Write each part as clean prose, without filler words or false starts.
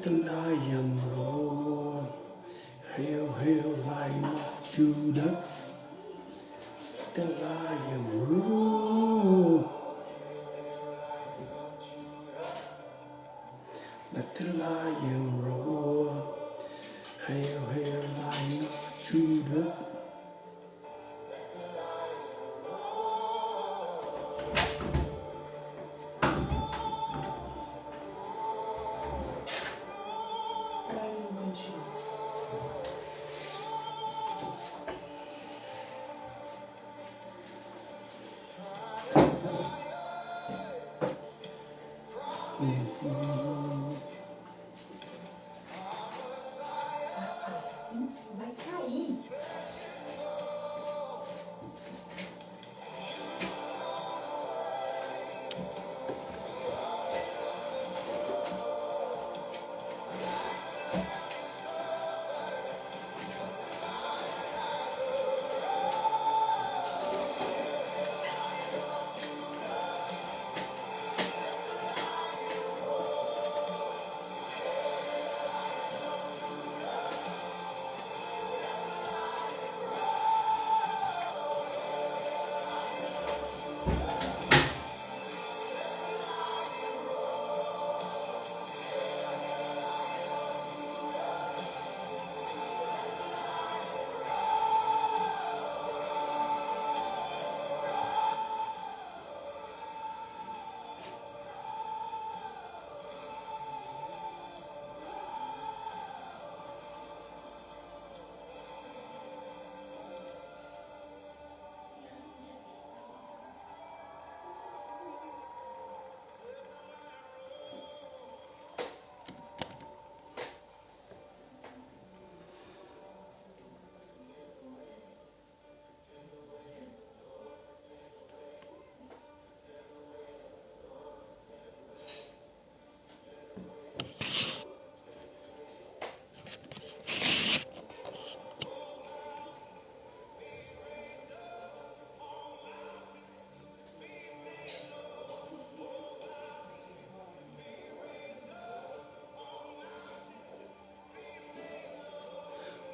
Let the lion roar. Hail, hail, Lion of Judah. Let the lion roar. Let the lion roar. Hail, hail, Lion of Judah. Assim vai cair.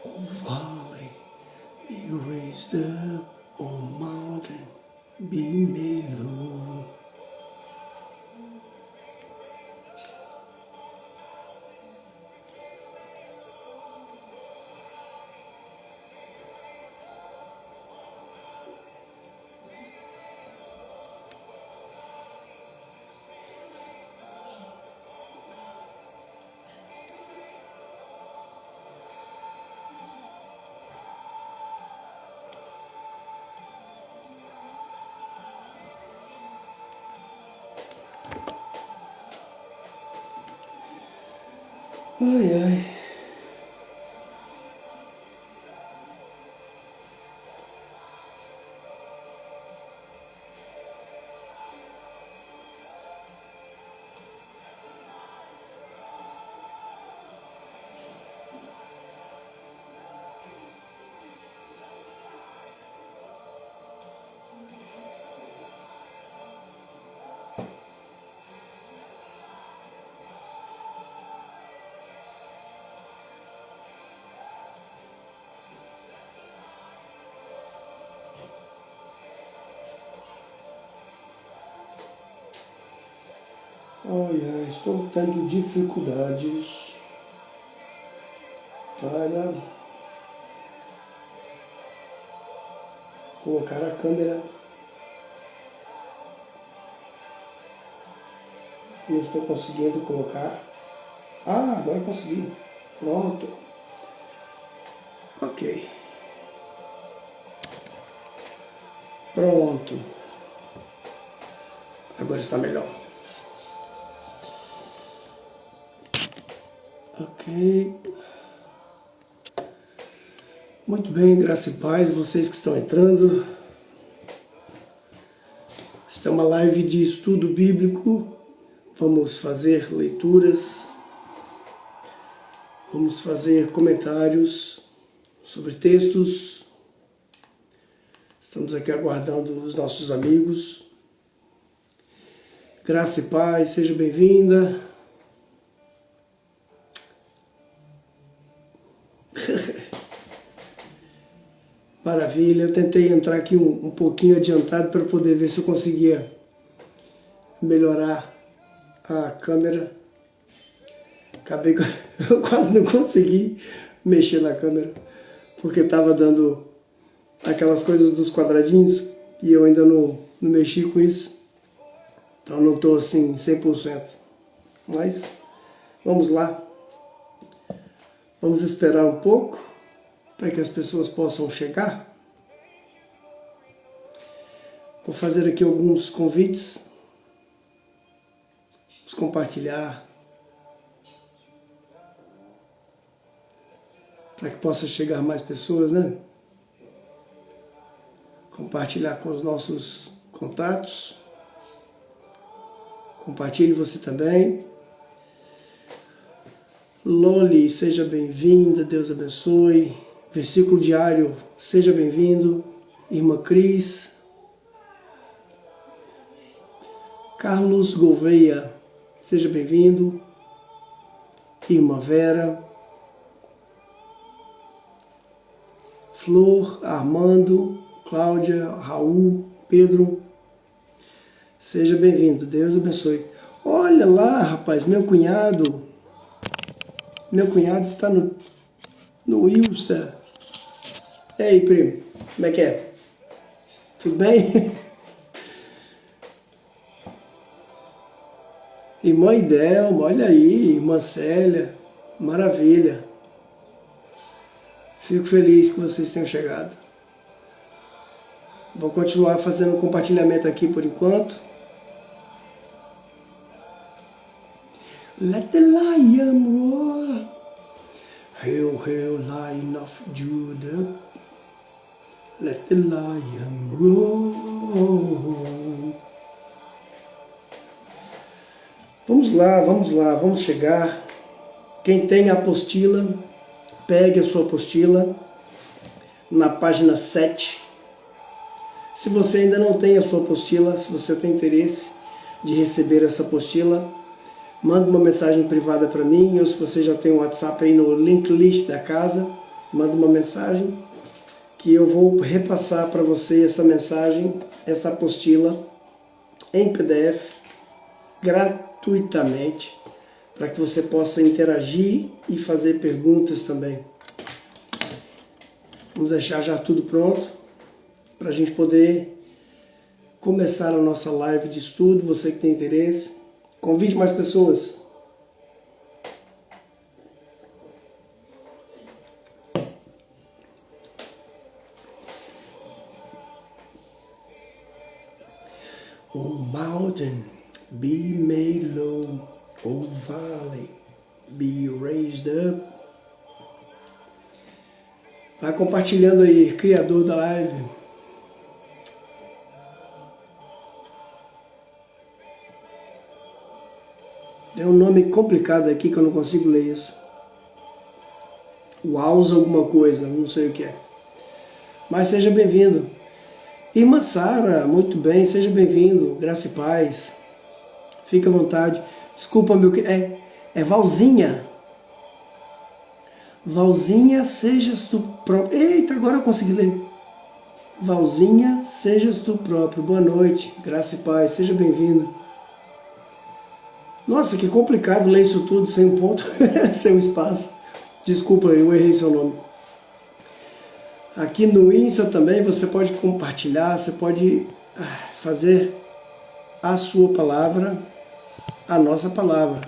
O valley be raised up, O mountain be made low. Ai, ai. Olha, estou tendo dificuldades para colocar a câmera. Não estou conseguindo colocar. Ah, agora consegui. Pronto. Ok. Pronto. Agora está melhor. Ok. Muito bem, graça e paz, vocês que estão entrando. Esta é uma live de estudo bíblico. Vamos fazer leituras. Vamos fazer comentários sobre textos. Estamos aqui aguardando os nossos amigos. Graça e paz, seja bem-vinda. Maravilha, eu tentei entrar aqui um pouquinho adiantado para poder ver se eu conseguia melhorar a câmera. Acabei que eu quase não consegui mexer na câmera, porque estava dando aquelas coisas dos quadradinhos e eu ainda não mexi com isso. Então não estou assim 100%. Mas vamos lá. Vamos esperar um pouco para que as pessoas possam chegar. Vou fazer aqui alguns convites. Vamos compartilhar. Para que possa chegar mais pessoas, né? Compartilhar com os nossos contatos. Compartilhe você também. Loli, seja bem-vinda, Deus abençoe. Versículo diário, seja bem-vindo. Irmã Cris. Carlos Gouveia, seja bem-vindo. Irmã Vera. Flor, Armando, Cláudia, Raul, Pedro. Seja bem-vindo, Deus abençoe. Olha lá, rapaz, meu cunhado está no Wilster. E aí, primo, como é que é? Tudo bem? Irmã Idelma, olha aí, irmã Célia, maravilha. Fico feliz que vocês tenham chegado. Vou continuar fazendo compartilhamento aqui por enquanto. Let the lion roar. Hail, hail, Lion of Judah. Let the lion roar. Vamos lá, vamos chegar. Quem tem a apostila, pegue a sua apostila na página 7. Se você ainda não tem a sua apostila, se você tem interesse de receber essa apostila, manda uma mensagem privada para mim, ou se você já tem um WhatsApp aí no link list da casa, manda uma mensagem que eu vou repassar para você essa mensagem, essa apostila em PDF, gratuitamente, para que você possa interagir e fazer perguntas também. Vamos deixar já tudo pronto para a gente poder começar a nossa live de estudo. Você que tem interesse, convide mais pessoas. O mountain be made low, O valley be raised up. Vai compartilhando aí, criador da live. É um nome complicado aqui que eu não consigo ler isso. Wausa alguma coisa, não sei o que é. Mas seja bem-vindo. Irmã Sara, muito bem, seja bem-vindo. Graça e paz. Fica à vontade. Desculpa, meu que é Valzinha. Valzinha, sejas tu próprio. Eita, agora eu consegui ler. Valzinha, sejas tu próprio. Boa noite, graça e paz, seja bem-vindo. Nossa, que complicado ler isso tudo sem um ponto, sem um espaço. Desculpa, eu errei seu nome. Aqui no Insta também você pode compartilhar, você pode fazer a sua palavra, a nossa palavra.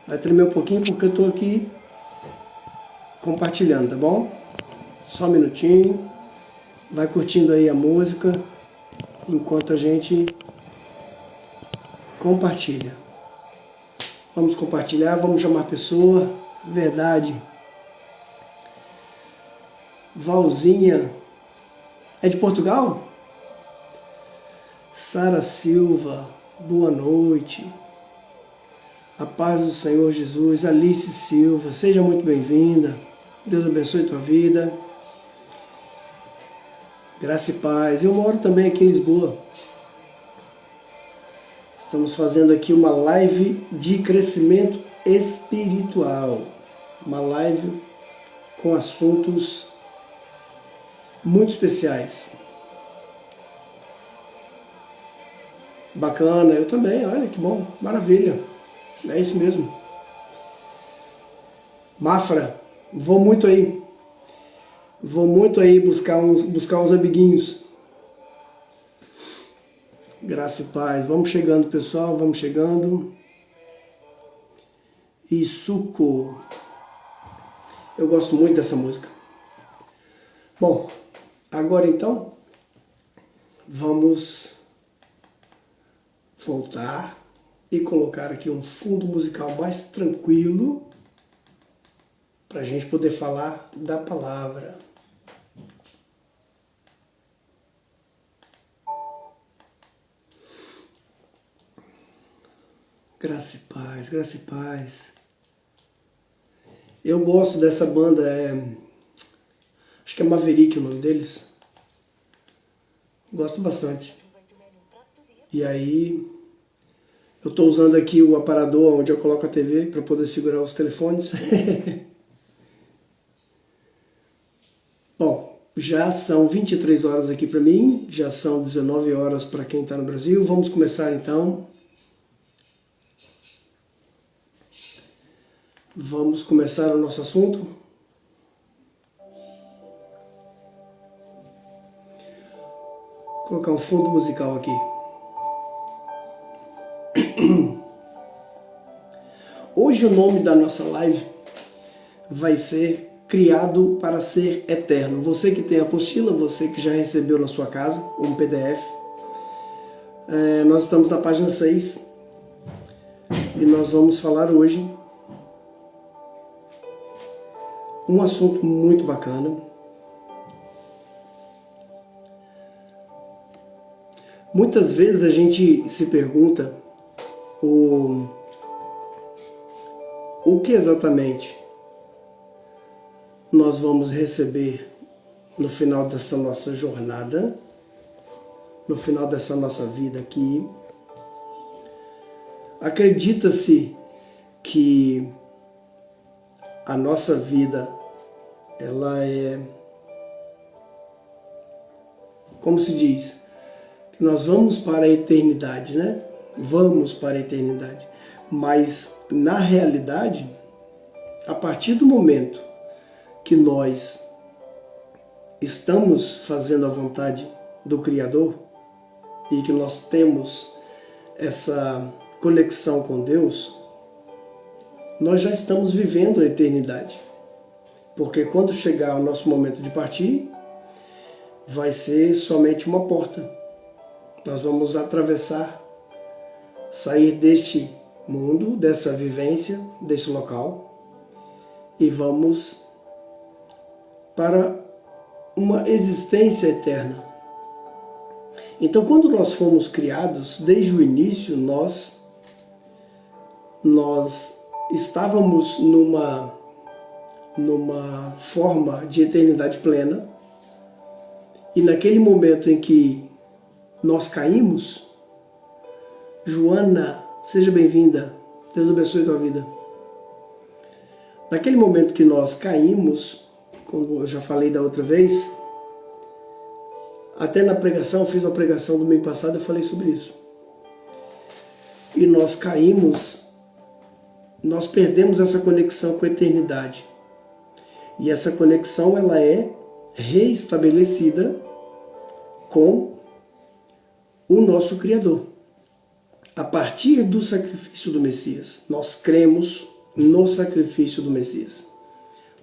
Vai tremer um pouquinho porque eu estou aqui compartilhando, tá bom? Só um minutinho. Vai curtindo aí a música enquanto a gente compartilha. Vamos compartilhar, vamos chamar pessoa. Verdade. Valzinha. É de Portugal? Sara Silva. Boa noite. A paz do Senhor Jesus. Alice Silva. Seja muito bem-vinda. Deus abençoe tua vida. Graça e paz. Eu moro também aqui em Lisboa. Estamos fazendo aqui uma live de crescimento espiritual. Uma live com assuntos muito especiais. Bacana, eu também, olha que bom, maravilha, é isso mesmo. Mafra, vou muito aí buscar uns amiguinhos. Graça e paz, vamos chegando pessoal, vamos chegando. E suco, eu gosto muito dessa música. Bom, agora então, vamos voltar e colocar aqui um fundo musical mais tranquilo para a gente poder falar da palavra. Graça e paz, graça e paz. Eu gosto dessa banda, acho que é Maverick o nome deles. Gosto bastante. E aí, eu estou usando aqui o aparador onde eu coloco a TV para poder segurar os telefones. Bom, já são 23 horas aqui para mim, já são 19 horas para quem está no Brasil. Vamos começar então. Vamos começar o nosso assunto. Vou colocar um fundo musical aqui. Hoje o nome da nossa live vai ser Criado para Ser Eterno. Você que tem a apostila, você que já recebeu na sua casa um PDF, nós estamos na página 6 e nós vamos falar hoje um assunto muito bacana. Muitas vezes a gente se pergunta o que exatamente nós vamos receber no final dessa nossa jornada, no final dessa nossa vida aqui. Acredita-se que a nossa vida, ela é, como se diz, que nós vamos para a eternidade, né? Vamos para a eternidade. Mas, na realidade, a partir do momento que nós estamos fazendo a vontade do Criador e que nós temos essa conexão com Deus, nós já estamos vivendo a eternidade. Porque quando chegar o nosso momento de partir, vai ser somente uma porta. Nós vamos atravessar, sair deste mundo, dessa vivência, desse local, e vamos para uma existência eterna. Então, quando nós fomos criados, desde o início, nós estávamos numa forma de eternidade plena, e naquele momento em que nós caímos, Joana, seja bem-vinda, Deus abençoe a tua vida. Naquele momento que nós caímos, como eu já falei da outra vez, até na pregação, eu fiz uma pregação do mês passado, eu falei sobre isso. E nós caímos, nós perdemos essa conexão com a eternidade. E essa conexão, ela é reestabelecida com o nosso Criador. A partir do sacrifício do Messias, nós cremos no sacrifício do Messias.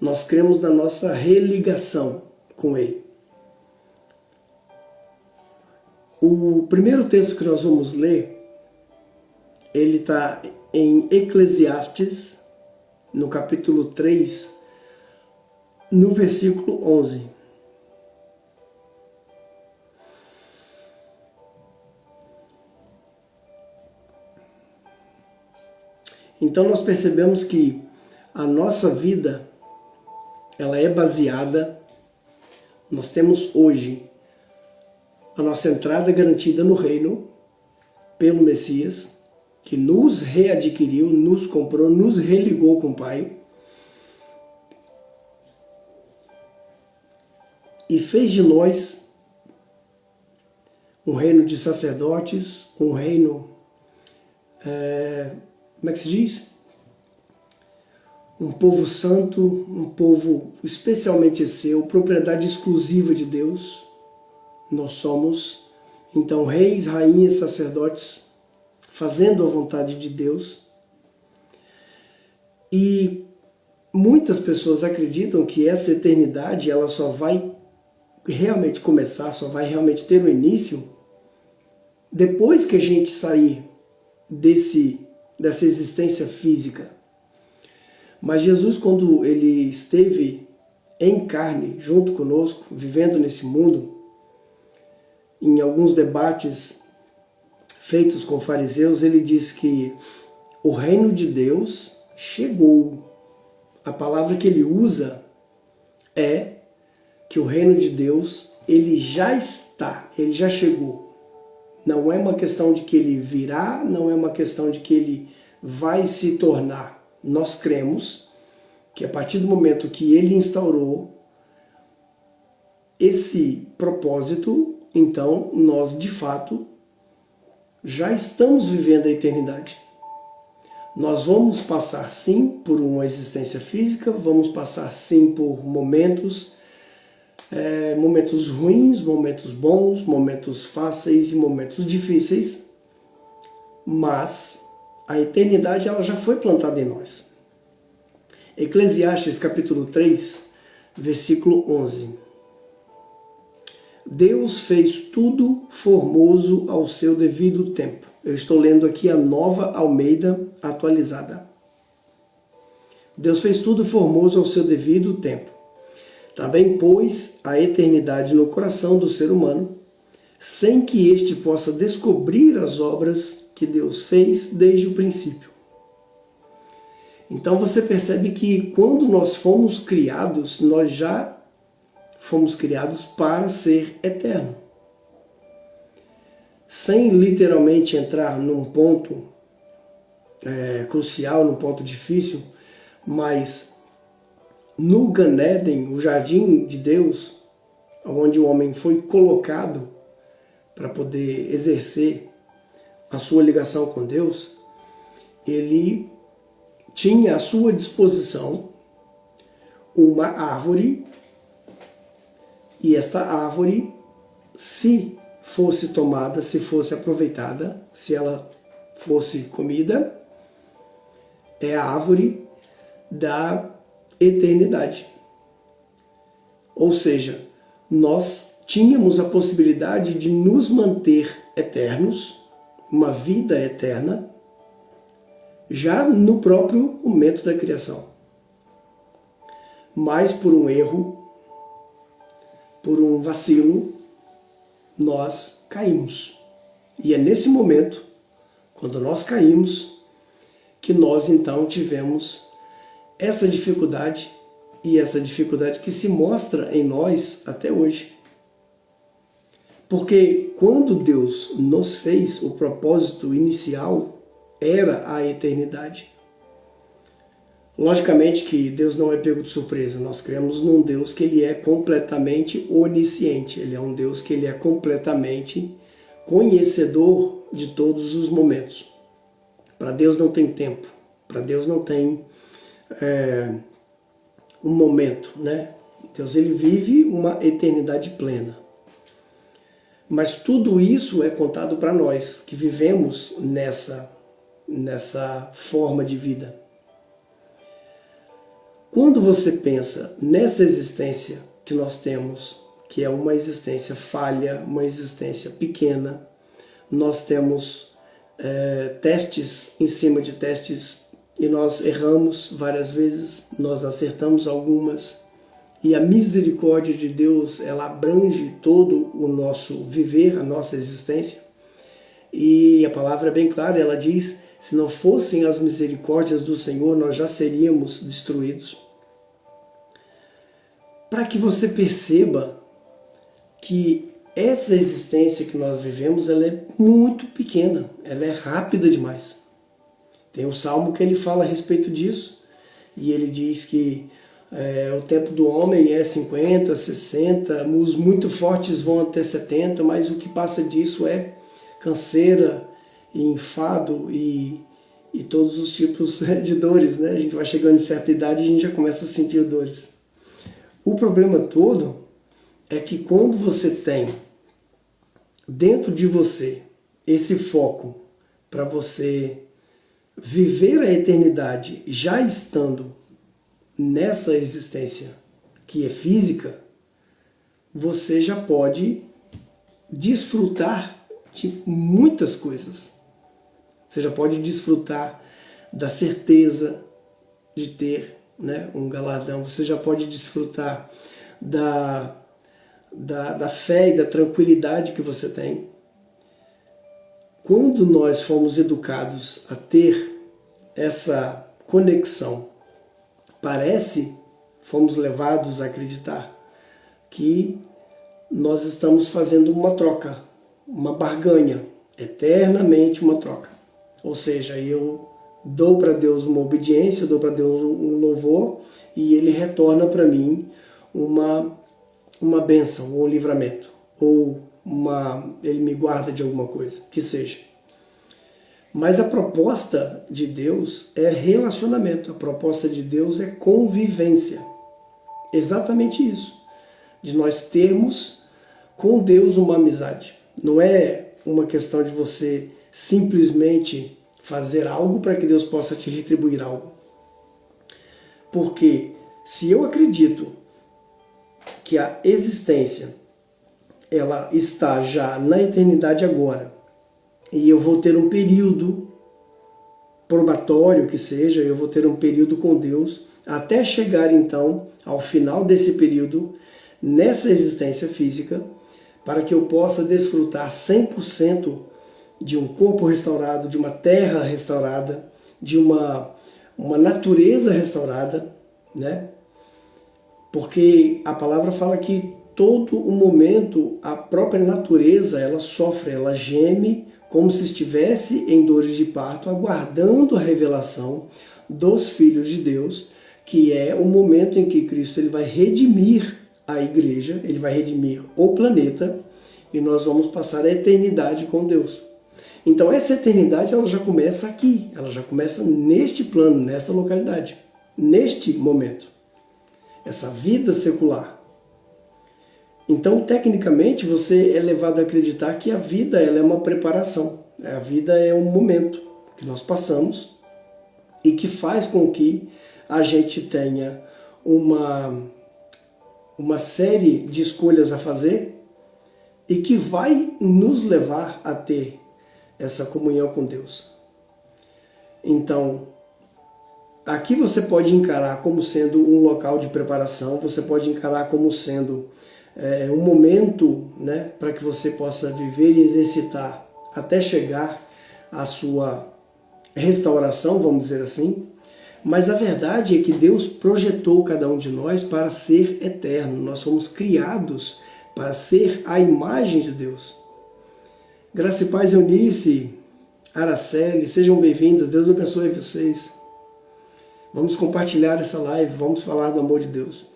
Nós cremos na nossa religação com Ele. O primeiro texto que nós vamos ler, ele está em Eclesiastes, no capítulo 3, no versículo 11. Então nós percebemos que a nossa vida, ela é baseada, nós temos hoje a nossa entrada garantida no reino pelo Messias, que nos readquiriu, nos comprou, nos religou com o Pai. e fez de nós um reino de sacerdotes, um reino, como é que se diz? Um povo santo, um povo especialmente seu, propriedade exclusiva de Deus. Nós somos, então, reis, rainhas, sacerdotes, fazendo a vontade de Deus. E muitas pessoas acreditam que essa eternidade ela só vai realmente começar, só vai realmente ter um início depois que a gente sair dessa existência física. Mas Jesus, quando ele esteve em carne, junto conosco, vivendo nesse mundo, em alguns debates feitos com fariseus, ele diz que o reino de Deus chegou. A palavra que ele usa é que o reino de Deus, ele já está, ele já chegou. Não é uma questão de que ele virá, não é uma questão de que ele vai se tornar. Nós cremos que a partir do momento que ele instaurou esse propósito, então nós de fato já estamos vivendo a eternidade. Nós vamos passar sim por uma existência física, vamos passar sim por momentos ruins, momentos bons, momentos fáceis e momentos difíceis, mas a eternidade ela já foi plantada em nós. Eclesiastes capítulo 3, versículo 11. Deus fez tudo formoso ao seu devido tempo. Eu estou lendo aqui a Nova Almeida atualizada. Deus fez tudo formoso ao seu devido tempo. Também pôs a eternidade no coração do ser humano, sem que este possa descobrir as obras que Deus fez desde o princípio. Então você percebe que quando nós fomos criados, nós já fomos criados para ser eterno. Sem literalmente entrar num ponto crucial, num ponto difícil, mas no Gan Eden, o jardim de Deus, onde o homem foi colocado para poder exercer a sua ligação com Deus, ele tinha à sua disposição uma árvore, e esta árvore, se fosse tomada, se fosse aproveitada, se ela fosse comida, é a árvore da eternidade. Ou seja, nós tínhamos a possibilidade de nos manter eternos, uma vida eterna, já no próprio momento da criação. Mas por um erro, por um vacilo, nós caímos. E é nesse momento, quando nós caímos, que nós então tivemos essa dificuldade, e essa dificuldade que se mostra em nós até hoje. Porque quando Deus nos fez, o propósito inicial era a eternidade. Logicamente que Deus não é pego de surpresa. Nós cremos num Deus que ele é completamente onisciente. Ele é um Deus que ele é completamente conhecedor de todos os momentos. Para Deus não tem tempo. Para Deus não tem um momento, né? Deus ele vive uma eternidade plena. Mas tudo isso é contado para nós que vivemos nessa forma de vida. Quando você pensa nessa existência que nós temos, que é uma existência falha, uma existência pequena, nós temos testes em cima de testes e nós erramos várias vezes, nós acertamos algumas, e a misericórdia de Deus ela abrange todo o nosso viver, a nossa existência. E a palavra é bem clara, ela diz: se não fossem as misericórdias do Senhor, nós já seríamos destruídos. Para que você perceba que essa existência que nós vivemos, ela é muito pequena, ela é rápida demais. Tem um salmo que ele fala a respeito disso, e ele diz que O tempo do homem é 50, 60, os muito fortes vão até 70, mas o que passa disso é canseira, e enfado e todos os tipos de dores, né? A gente vai chegando em certa idade e a gente já começa a sentir dores. O problema todo é que quando você tem dentro de você esse foco para você viver a eternidade já estando nessa existência que é física, você já pode desfrutar de muitas coisas. Você já pode desfrutar da certeza de ter, né, um galardão. Você já pode desfrutar da fé e da tranquilidade que você tem. Quando nós fomos educados a ter essa conexão, fomos levados a acreditar que nós estamos fazendo uma troca, uma barganha, eternamente uma troca. Ou seja, eu dou para Deus uma obediência, dou para Deus um louvor e Ele retorna para mim uma bênção, um livramento, ou Ele me guarda de alguma coisa, que seja. Mas a proposta de Deus é relacionamento, a proposta de Deus é convivência. Exatamente isso, de nós termos com Deus uma amizade. Não é uma questão de você simplesmente fazer algo para que Deus possa te retribuir algo. Porque se eu acredito que a existência ela está já na eternidade agora, e eu vou ter um período probatório que seja, eu vou ter um período com Deus, até chegar então ao final desse período, nessa existência física, para que eu possa desfrutar 100% de um corpo restaurado, de uma terra restaurada, de uma natureza restaurada, né? Porque a palavra fala que todo o momento a própria natureza ela sofre, ela geme como se estivesse em dores de parto, aguardando a revelação dos filhos de Deus, que é o momento em que Cristo ele vai redimir a igreja, ele vai redimir o planeta e nós vamos passar a eternidade com Deus. Então essa eternidade ela já começa aqui, ela já começa neste plano, nesta localidade, neste momento. Essa vida secular. Então, tecnicamente, você é levado a acreditar que a vida ela é uma preparação. A vida é um momento que nós passamos e que faz com que a gente tenha uma série de escolhas a fazer e que vai nos levar a ter essa comunhão com Deus. Então, aqui você pode encarar como sendo um local de preparação, você pode encarar como sendo um momento, né, para que você possa viver e exercitar até chegar à sua restauração, vamos dizer assim. Mas a verdade é que Deus projetou cada um de nós para ser eterno. Nós fomos criados para ser a imagem de Deus. Graça e paz, Eunice, Araceli, sejam bem-vindas. Deus abençoe vocês. Vamos compartilhar essa live, vamos falar do amor de Deus.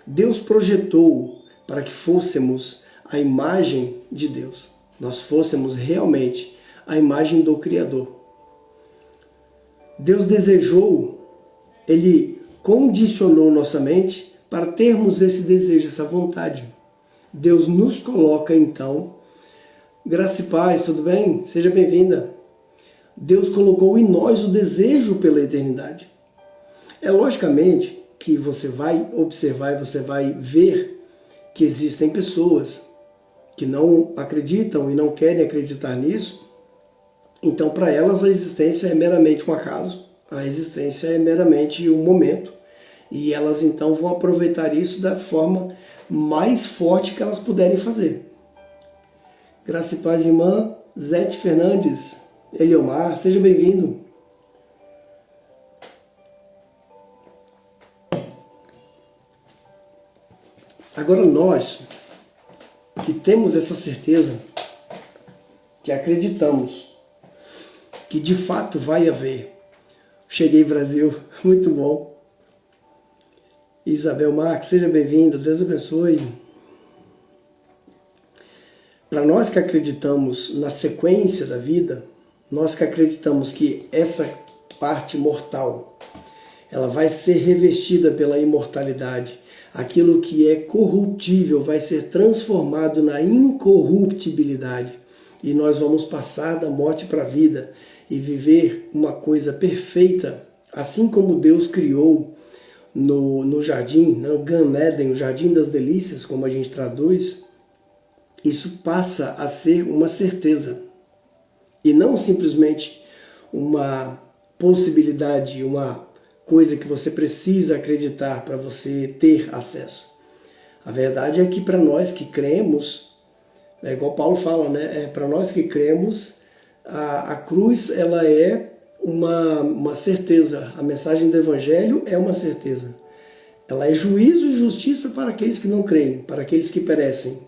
Deus projetou para que fôssemos a imagem de Deus. Nós fôssemos realmente a imagem do Criador. Deus desejou, Ele condicionou nossa mente para termos esse desejo, essa vontade. Deus nos coloca então, graça e paz, tudo bem? Seja bem-vinda. Deus colocou em nós o desejo pela eternidade. É logicamente que você vai observar e você vai ver que existem pessoas que não acreditam e não querem acreditar nisso. Então, para elas, a existência é meramente um acaso, a existência é meramente um momento. E elas, então, vão aproveitar isso da forma mais forte que elas puderem fazer. Graça e paz, irmã Zete Fernandes, Eliomar, seja bem-vindo. Agora nós, que temos essa certeza, que acreditamos, que de fato vai haver. Cheguei Brasil, muito bom. Isabel Marques, seja bem-vinda, Deus abençoe. Para nós que acreditamos na sequência da vida, nós que acreditamos que essa parte mortal, ela vai ser revestida pela imortalidade. Aquilo que é corruptível vai ser transformado na incorruptibilidade. E nós vamos passar da morte para a vida e viver uma coisa perfeita, assim como Deus criou no jardim, no Gan Eden, o jardim das delícias, como a gente traduz. Isso passa a ser uma certeza e não simplesmente uma possibilidade, uma coisa que você precisa acreditar para você ter acesso. A verdade é que para nós que cremos, é igual Paulo fala, né? Para nós que cremos, a cruz ela é uma certeza. A mensagem do Evangelho é uma certeza. Ela é juízo e justiça para aqueles que não creem, para aqueles que perecem.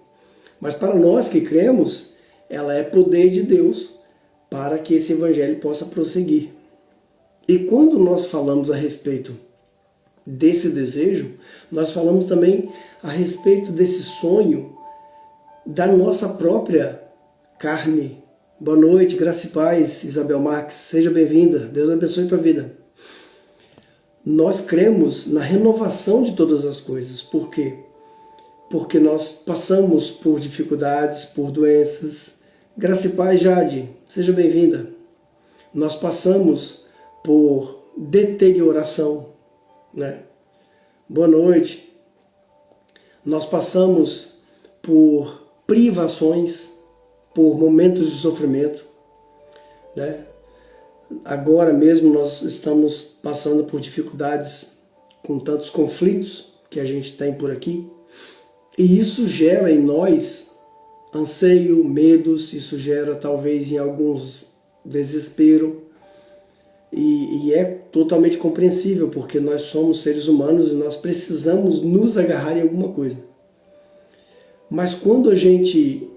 Mas para nós que cremos, ela é poder de Deus para que esse Evangelho possa prosseguir. E quando nós falamos a respeito desse desejo, nós falamos também a respeito desse sonho da nossa própria carne. Boa noite, graça e paz, Isabel Marques, seja bem-vinda, Deus abençoe a tua vida. Nós cremos na renovação de todas as coisas. Por quê? Porque nós passamos por dificuldades, por doenças. Graça e paz, Jade, seja bem-vinda. Nós passamos por deterioração, né? Boa noite. Nós passamos por privações, por momentos de sofrimento, né? Agora mesmo nós estamos passando por dificuldades com tantos conflitos que a gente tem por aqui. E isso gera em nós anseio, medos, isso gera talvez em alguns desespero. E é totalmente compreensível, porque nós somos seres humanos e nós precisamos nos agarrar em alguma coisa. Mas quando a gente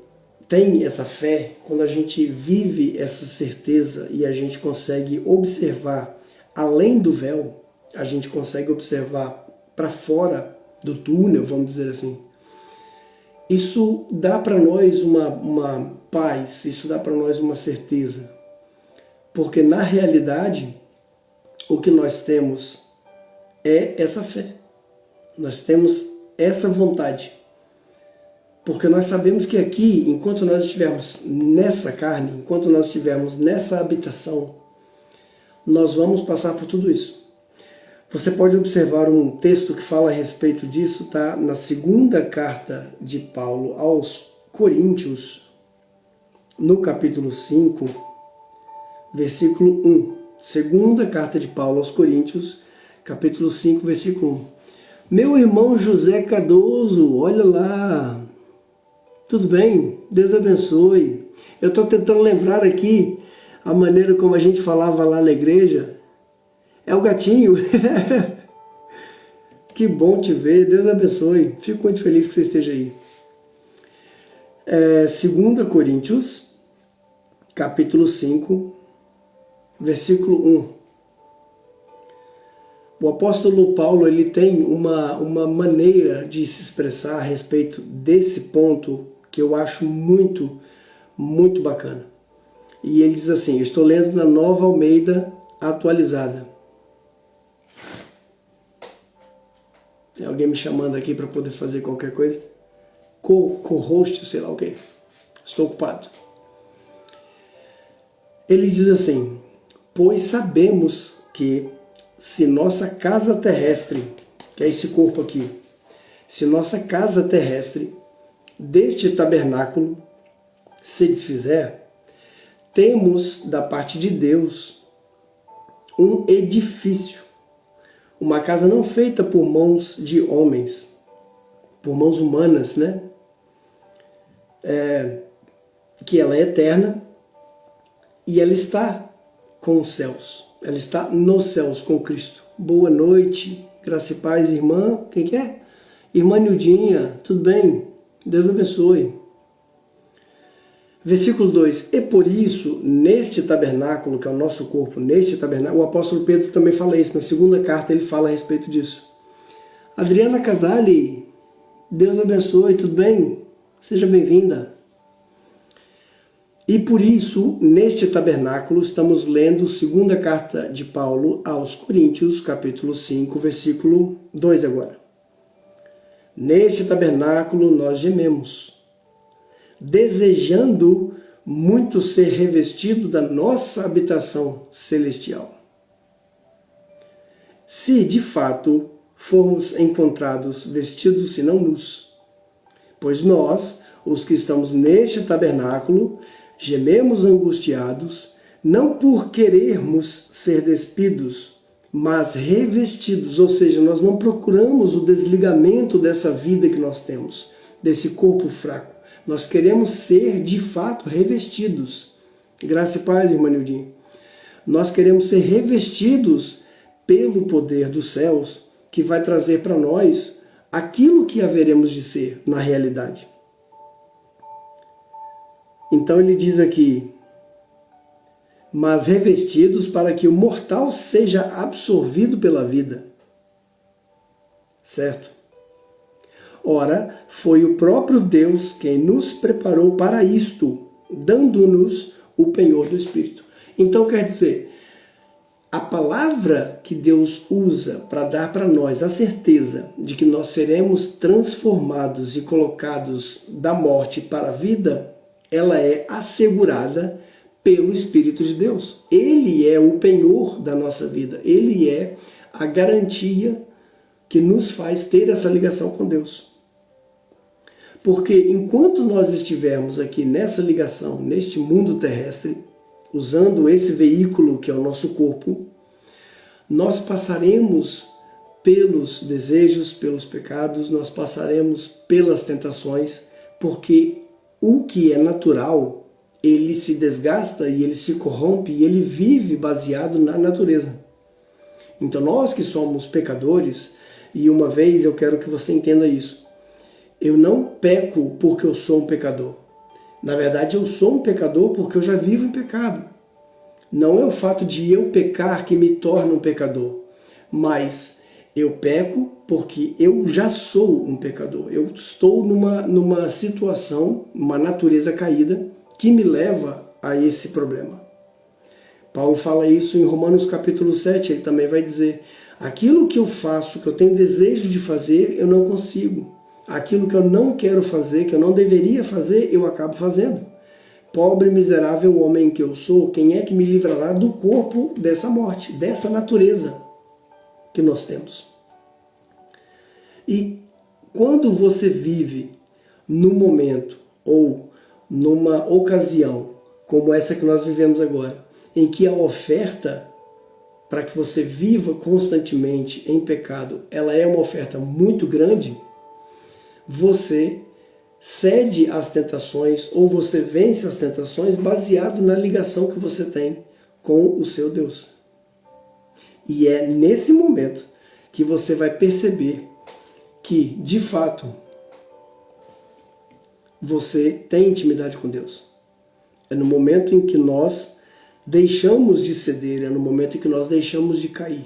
tem essa fé, quando a gente vive essa certeza e a gente consegue observar além do véu, a gente consegue observar para fora do túnel, vamos dizer assim, isso dá para nós uma paz, isso dá para nós uma certeza. Porque na realidade, o que nós temos é essa fé. Nós temos essa vontade. Porque nós sabemos que aqui, enquanto nós estivermos nessa carne, enquanto nós estivermos nessa habitação, nós vamos passar por tudo isso. Você pode observar um texto que fala a respeito disso, tá? Na segunda carta de Paulo aos Coríntios, no capítulo 5, versículo 1. Segunda carta de Paulo aos Coríntios, capítulo 5, versículo 1. Meu irmão José Cardoso, olha lá. Tudo bem? Deus abençoe. Eu estou tentando lembrar aqui a maneira como a gente falava lá na igreja. É o gatinho. Que bom te ver. Deus abençoe. Fico muito feliz que você esteja aí. 2 Coríntios, capítulo 5, versículo 1. O apóstolo Paulo ele tem uma maneira de se expressar a respeito desse ponto que eu acho muito, muito bacana. E ele diz assim, eu estou lendo na Nova Almeida atualizada. Tem alguém me chamando aqui para poder fazer qualquer coisa? Co-host, sei lá o quê. Estou ocupado. Ele diz assim, pois sabemos que se nossa casa terrestre, que é esse corpo aqui, se nossa casa terrestre deste tabernáculo se desfizer, temos da parte de Deus um edifício, uma casa não feita por mãos de homens, por mãos humanas, né? Que ela é eterna e ela está com os céus. Ela está nos céus com Cristo. Boa noite, graça e paz, irmã. Quem que é? Irmã Nildinha, tudo bem? Deus abençoe. Versículo 2. E por isso, neste tabernáculo, que é o nosso corpo, neste tabernáculo, o apóstolo Pedro também fala isso. Na segunda carta ele fala a respeito disso. Adriana Casali, Deus abençoe, tudo bem? Seja bem-vinda. E por isso, neste tabernáculo, estamos lendo a segunda carta de Paulo aos Coríntios, capítulo 5, versículo 2 agora. Neste tabernáculo nós gememos, desejando muito ser revestido da nossa habitação celestial. Se de fato formos encontrados vestidos, se não nus, pois nós, os que estamos neste tabernáculo, gememos angustiados, não por querermos ser despidos, mas revestidos, ou seja, nós não procuramos o desligamento dessa vida que nós temos, desse corpo fraco. Nós queremos ser, de fato, revestidos. Graça e paz, irmã Nildinha. Nós queremos ser revestidos pelo poder dos céus, que vai trazer para nós aquilo que haveremos de ser na realidade. Então ele diz aqui, mas revestidos para que o mortal seja absorvido pela vida. Certo? Ora, foi o próprio Deus quem nos preparou para isto, dando-nos o penhor do Espírito. Então quer dizer, a palavra que Deus usa para dar para nós a certeza de que nós seremos transformados e colocados da morte para a vida, ela é assegurada pelo Espírito de Deus. Ele é o penhor da nossa vida. Ele é a garantia que nos faz ter essa ligação com Deus. Porque enquanto nós estivermos aqui nessa ligação, neste mundo terrestre, usando esse veículo que é o nosso corpo, nós passaremos pelos desejos, pelos pecados, nós passaremos pelas tentações, porque o que é natural, ele se desgasta e ele se corrompe e ele vive baseado na natureza. Então nós que somos pecadores, e uma vez eu quero que você entenda isso, eu não peco porque eu sou um pecador. Na verdade eu sou um pecador porque eu já vivo em pecado. Não é o fato de eu pecar que me torna um pecador, mas eu peco porque eu já sou um pecador. Eu estou numa situação, uma natureza caída, que me leva a esse problema. Paulo fala isso em Romanos capítulo 7, ele também vai dizer, aquilo que eu faço, que eu tenho desejo de fazer, eu não consigo. Aquilo que eu não quero fazer, que eu não deveria fazer, eu acabo fazendo. Pobre, miserável homem que eu sou, quem é que me livrará do corpo dessa morte, dessa natureza que nós temos? E quando você vive num momento ou numa ocasião como essa que nós vivemos agora, em que a oferta para que você viva constantemente em pecado, ela é uma oferta muito grande, você cede às tentações ou você vence as tentações baseado na ligação que você tem com o seu Deus. E é nesse momento que você vai perceber que, de fato, você tem intimidade com Deus. É no momento em que nós deixamos de ceder, é no momento em que nós deixamos de cair.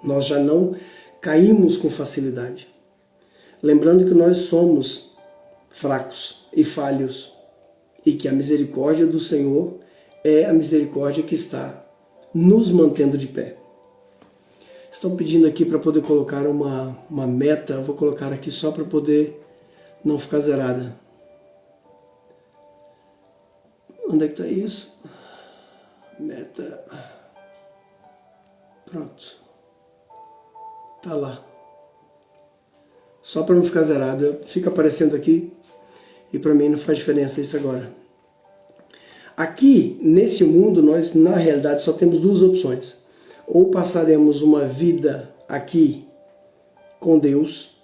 Nós já não caímos com facilidade. Lembrando que nós somos fracos e falhos, e que a misericórdia do Senhor é a misericórdia que está nos mantendo de pé. Estão pedindo aqui para poder colocar uma meta, eu vou colocar aqui só para poder não ficar zerada. Onde é que está isso? Meta. Pronto. Tá lá. Só para não ficar zerado, fica aparecendo aqui e para mim não faz diferença isso agora. Aqui, nesse mundo, nós na realidade só temos duas opções. Ou passaremos uma vida aqui com Deus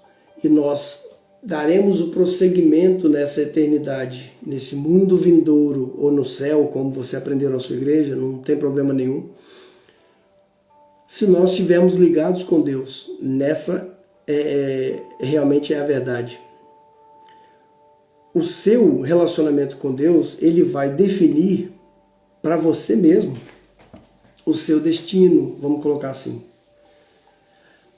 e nós daremos o prosseguimento nessa eternidade, nesse mundo vindouro ou no céu, como você aprendeu na sua igreja, não tem problema nenhum. Se nós estivermos ligados com Deus, nessa realmente é a verdade. O seu relacionamento com Deus, ele vai definir para você mesmo o seu destino, vamos colocar assim.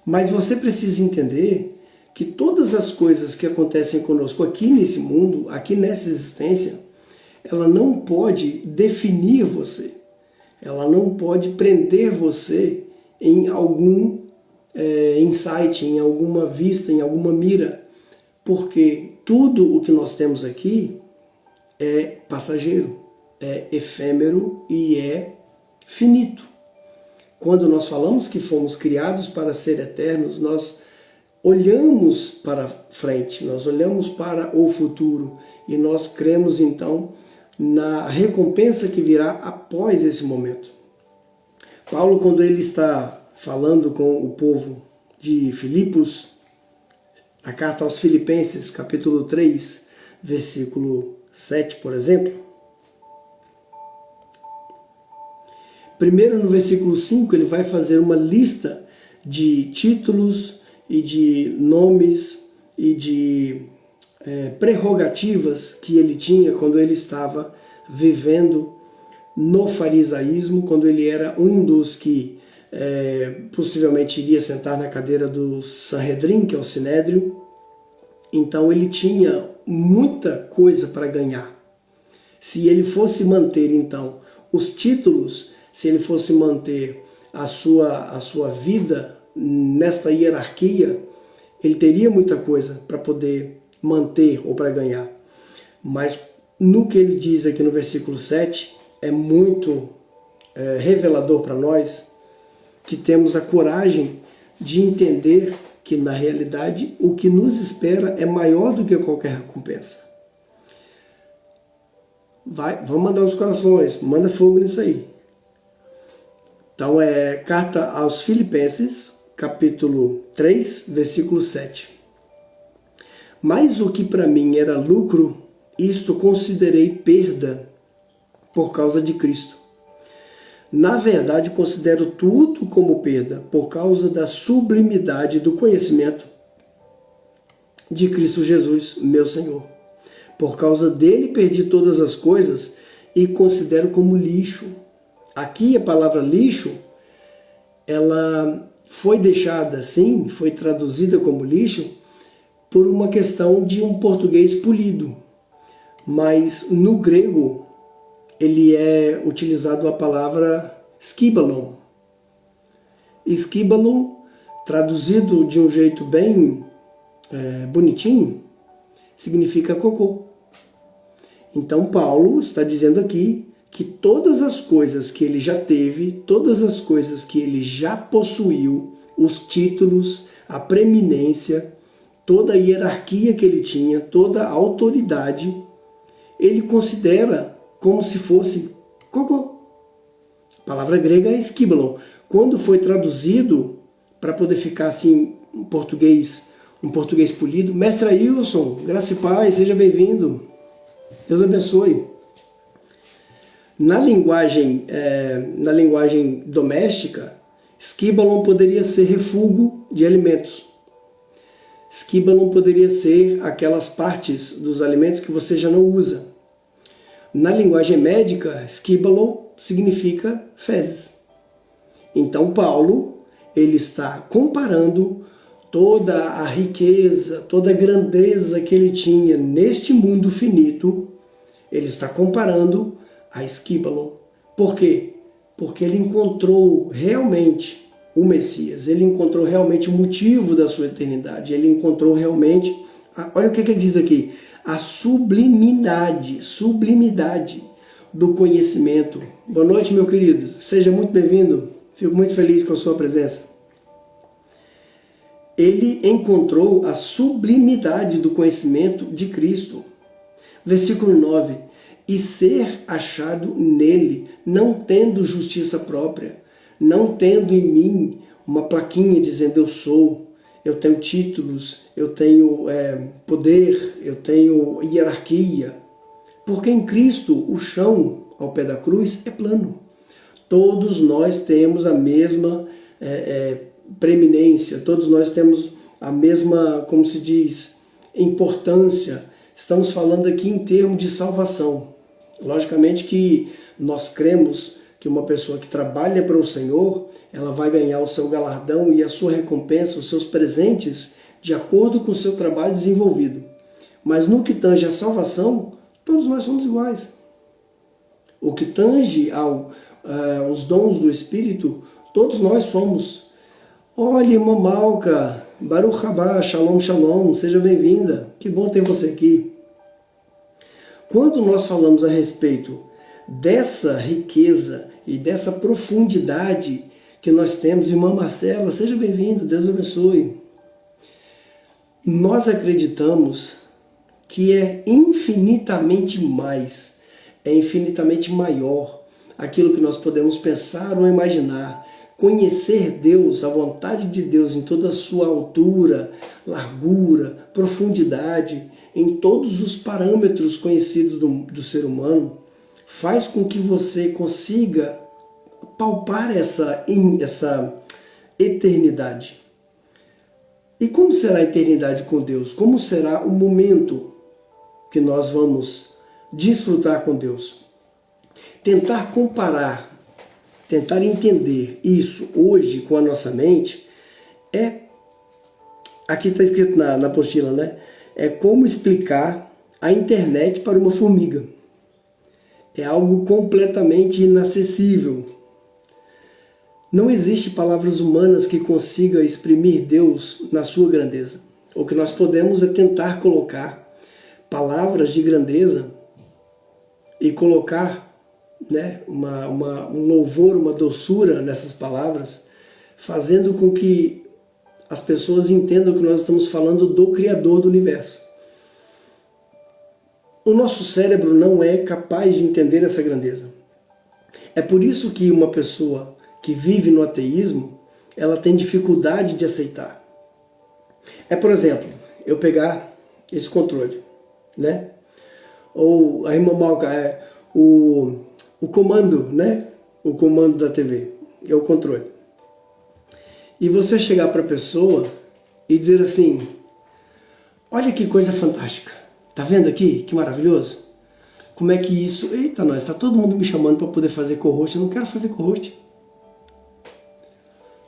Mas você precisa entender que todas as coisas que acontecem conosco aqui nesse mundo, aqui nessa existência, ela não pode definir você. Ela não pode prender você em algum insight, em alguma vista, em alguma mira. Porque tudo o que nós temos aqui é passageiro, é efêmero e é finito. Quando nós falamos que fomos criados para ser eternos, nós olhamos para frente, nós olhamos para o futuro e nós cremos então na recompensa que virá após esse momento. Paulo, quando ele está falando com o povo de Filipos, a carta aos Filipenses, capítulo 3, versículo 7, por exemplo, primeiro no versículo 5 ele vai fazer uma lista de títulos e de nomes e de prerrogativas que ele tinha quando ele estava vivendo no farisaísmo, quando ele era um dos que possivelmente iria sentar na cadeira do Sanhedrin, que é o Sinédrio. Então ele tinha muita coisa para ganhar. Se ele fosse manter então os títulos, se ele fosse manter a sua vida nesta hierarquia, ele teria muita coisa para poder manter ou para ganhar. Mas no que ele diz aqui no versículo 7, é muito revelador para nós que temos a coragem de entender que na realidade o que nos espera é maior do que qualquer recompensa. Vamos mandar os corações, manda fogo nisso aí. Então carta aos Filipenses, capítulo 3, versículo 7. Mas o que para mim era lucro, isto considerei perda por causa de Cristo. Na verdade, considero tudo como perda por causa da sublimidade do conhecimento de Cristo Jesus, meu Senhor. Por causa dele perdi todas as coisas e considero como lixo. Aqui a palavra lixo, ela foi deixada assim, foi traduzida como lixo, por uma questão de um português polido. Mas no grego, ele é utilizado a palavra skibalon. Skibalon, traduzido de um jeito bem bonitinho, significa cocô. Então Paulo está dizendo aqui que todas as coisas que ele já teve, todas as coisas que ele já possuiu, os títulos, a preeminência, toda a hierarquia que ele tinha, toda a autoridade, ele considera como se fosse cocô. A palavra grega é skibalon. Quando foi traduzido, para poder ficar assim, um português polido, Mestre Ailson, graça e paz, seja bem-vindo. Deus abençoe. Na linguagem doméstica, skibalon poderia ser refúgio de alimentos. Skibalon poderia ser aquelas partes dos alimentos que você já não usa. Na linguagem médica, skibalon significa fezes. Então Paulo, ele está comparando toda a riqueza, toda a grandeza que ele tinha neste mundo finito, ele está comparando a skibalon. Por quê? Porque ele encontrou realmente o Messias, ele encontrou realmente o motivo da sua eternidade, ele encontrou realmente, olha o que ele diz aqui, a sublimidade do conhecimento. Boa noite, meu querido, seja muito bem-vindo, fico muito feliz com a sua presença. Ele encontrou a sublimidade do conhecimento de Cristo. Versículo 9, e ser achado nele, não tendo justiça própria, não tendo em mim uma plaquinha dizendo eu tenho títulos, eu tenho poder, eu tenho hierarquia. Porque em Cristo o chão ao pé da cruz é plano. Todos nós temos a mesma preeminência, todos nós temos a mesma, como se diz, importância. Estamos falando aqui em termos de salvação. Logicamente que nós cremos que uma pessoa que trabalha para o Senhor, ela vai ganhar o seu galardão e a sua recompensa, os seus presentes, de acordo com o seu trabalho desenvolvido. Mas no que tange à salvação, todos nós somos iguais. O que tange aos dons do Espírito, todos nós somos. Olha, irmã Malca, Baruch Haba, Shalom, Shalom, seja bem-vinda. Que bom ter você aqui. Quando nós falamos a respeito dessa riqueza e dessa profundidade que nós temos, irmã Marcela, seja bem-vinda, Deus abençoe. Nós acreditamos que é infinitamente mais, é infinitamente maior aquilo que nós podemos pensar ou imaginar. Conhecer Deus, a vontade de Deus em toda a sua altura, largura, profundidade, em todos os parâmetros conhecidos do ser humano, faz com que você consiga palpar essa eternidade. E como será a eternidade com Deus? Como será o momento que nós vamos desfrutar com Deus? Tentar comparar, tentar entender isso hoje com a nossa mente aqui está escrito na apostila, né? É como explicar a internet para uma formiga. É algo completamente inacessível. Não existe palavras humanas que consiga exprimir Deus na sua grandeza. O que nós podemos é tentar colocar palavras de grandeza e colocar, né, um louvor, uma doçura nessas palavras, fazendo com que as pessoas entendam que nós estamos falando do Criador do Universo. O nosso cérebro não é capaz de entender essa grandeza. É por isso que uma pessoa que vive no ateísmo, ela tem dificuldade de aceitar. É, por exemplo, eu pegar esse controle, né? Ou a irmã Malca, o comando, né? O comando da TV, é o controle. E você chegar para a pessoa e dizer assim, olha que coisa fantástica, tá vendo aqui? Que maravilhoso. Como é que isso... Eita, nós, tá todo mundo me chamando para poder fazer co-host, eu não quero fazer co-host.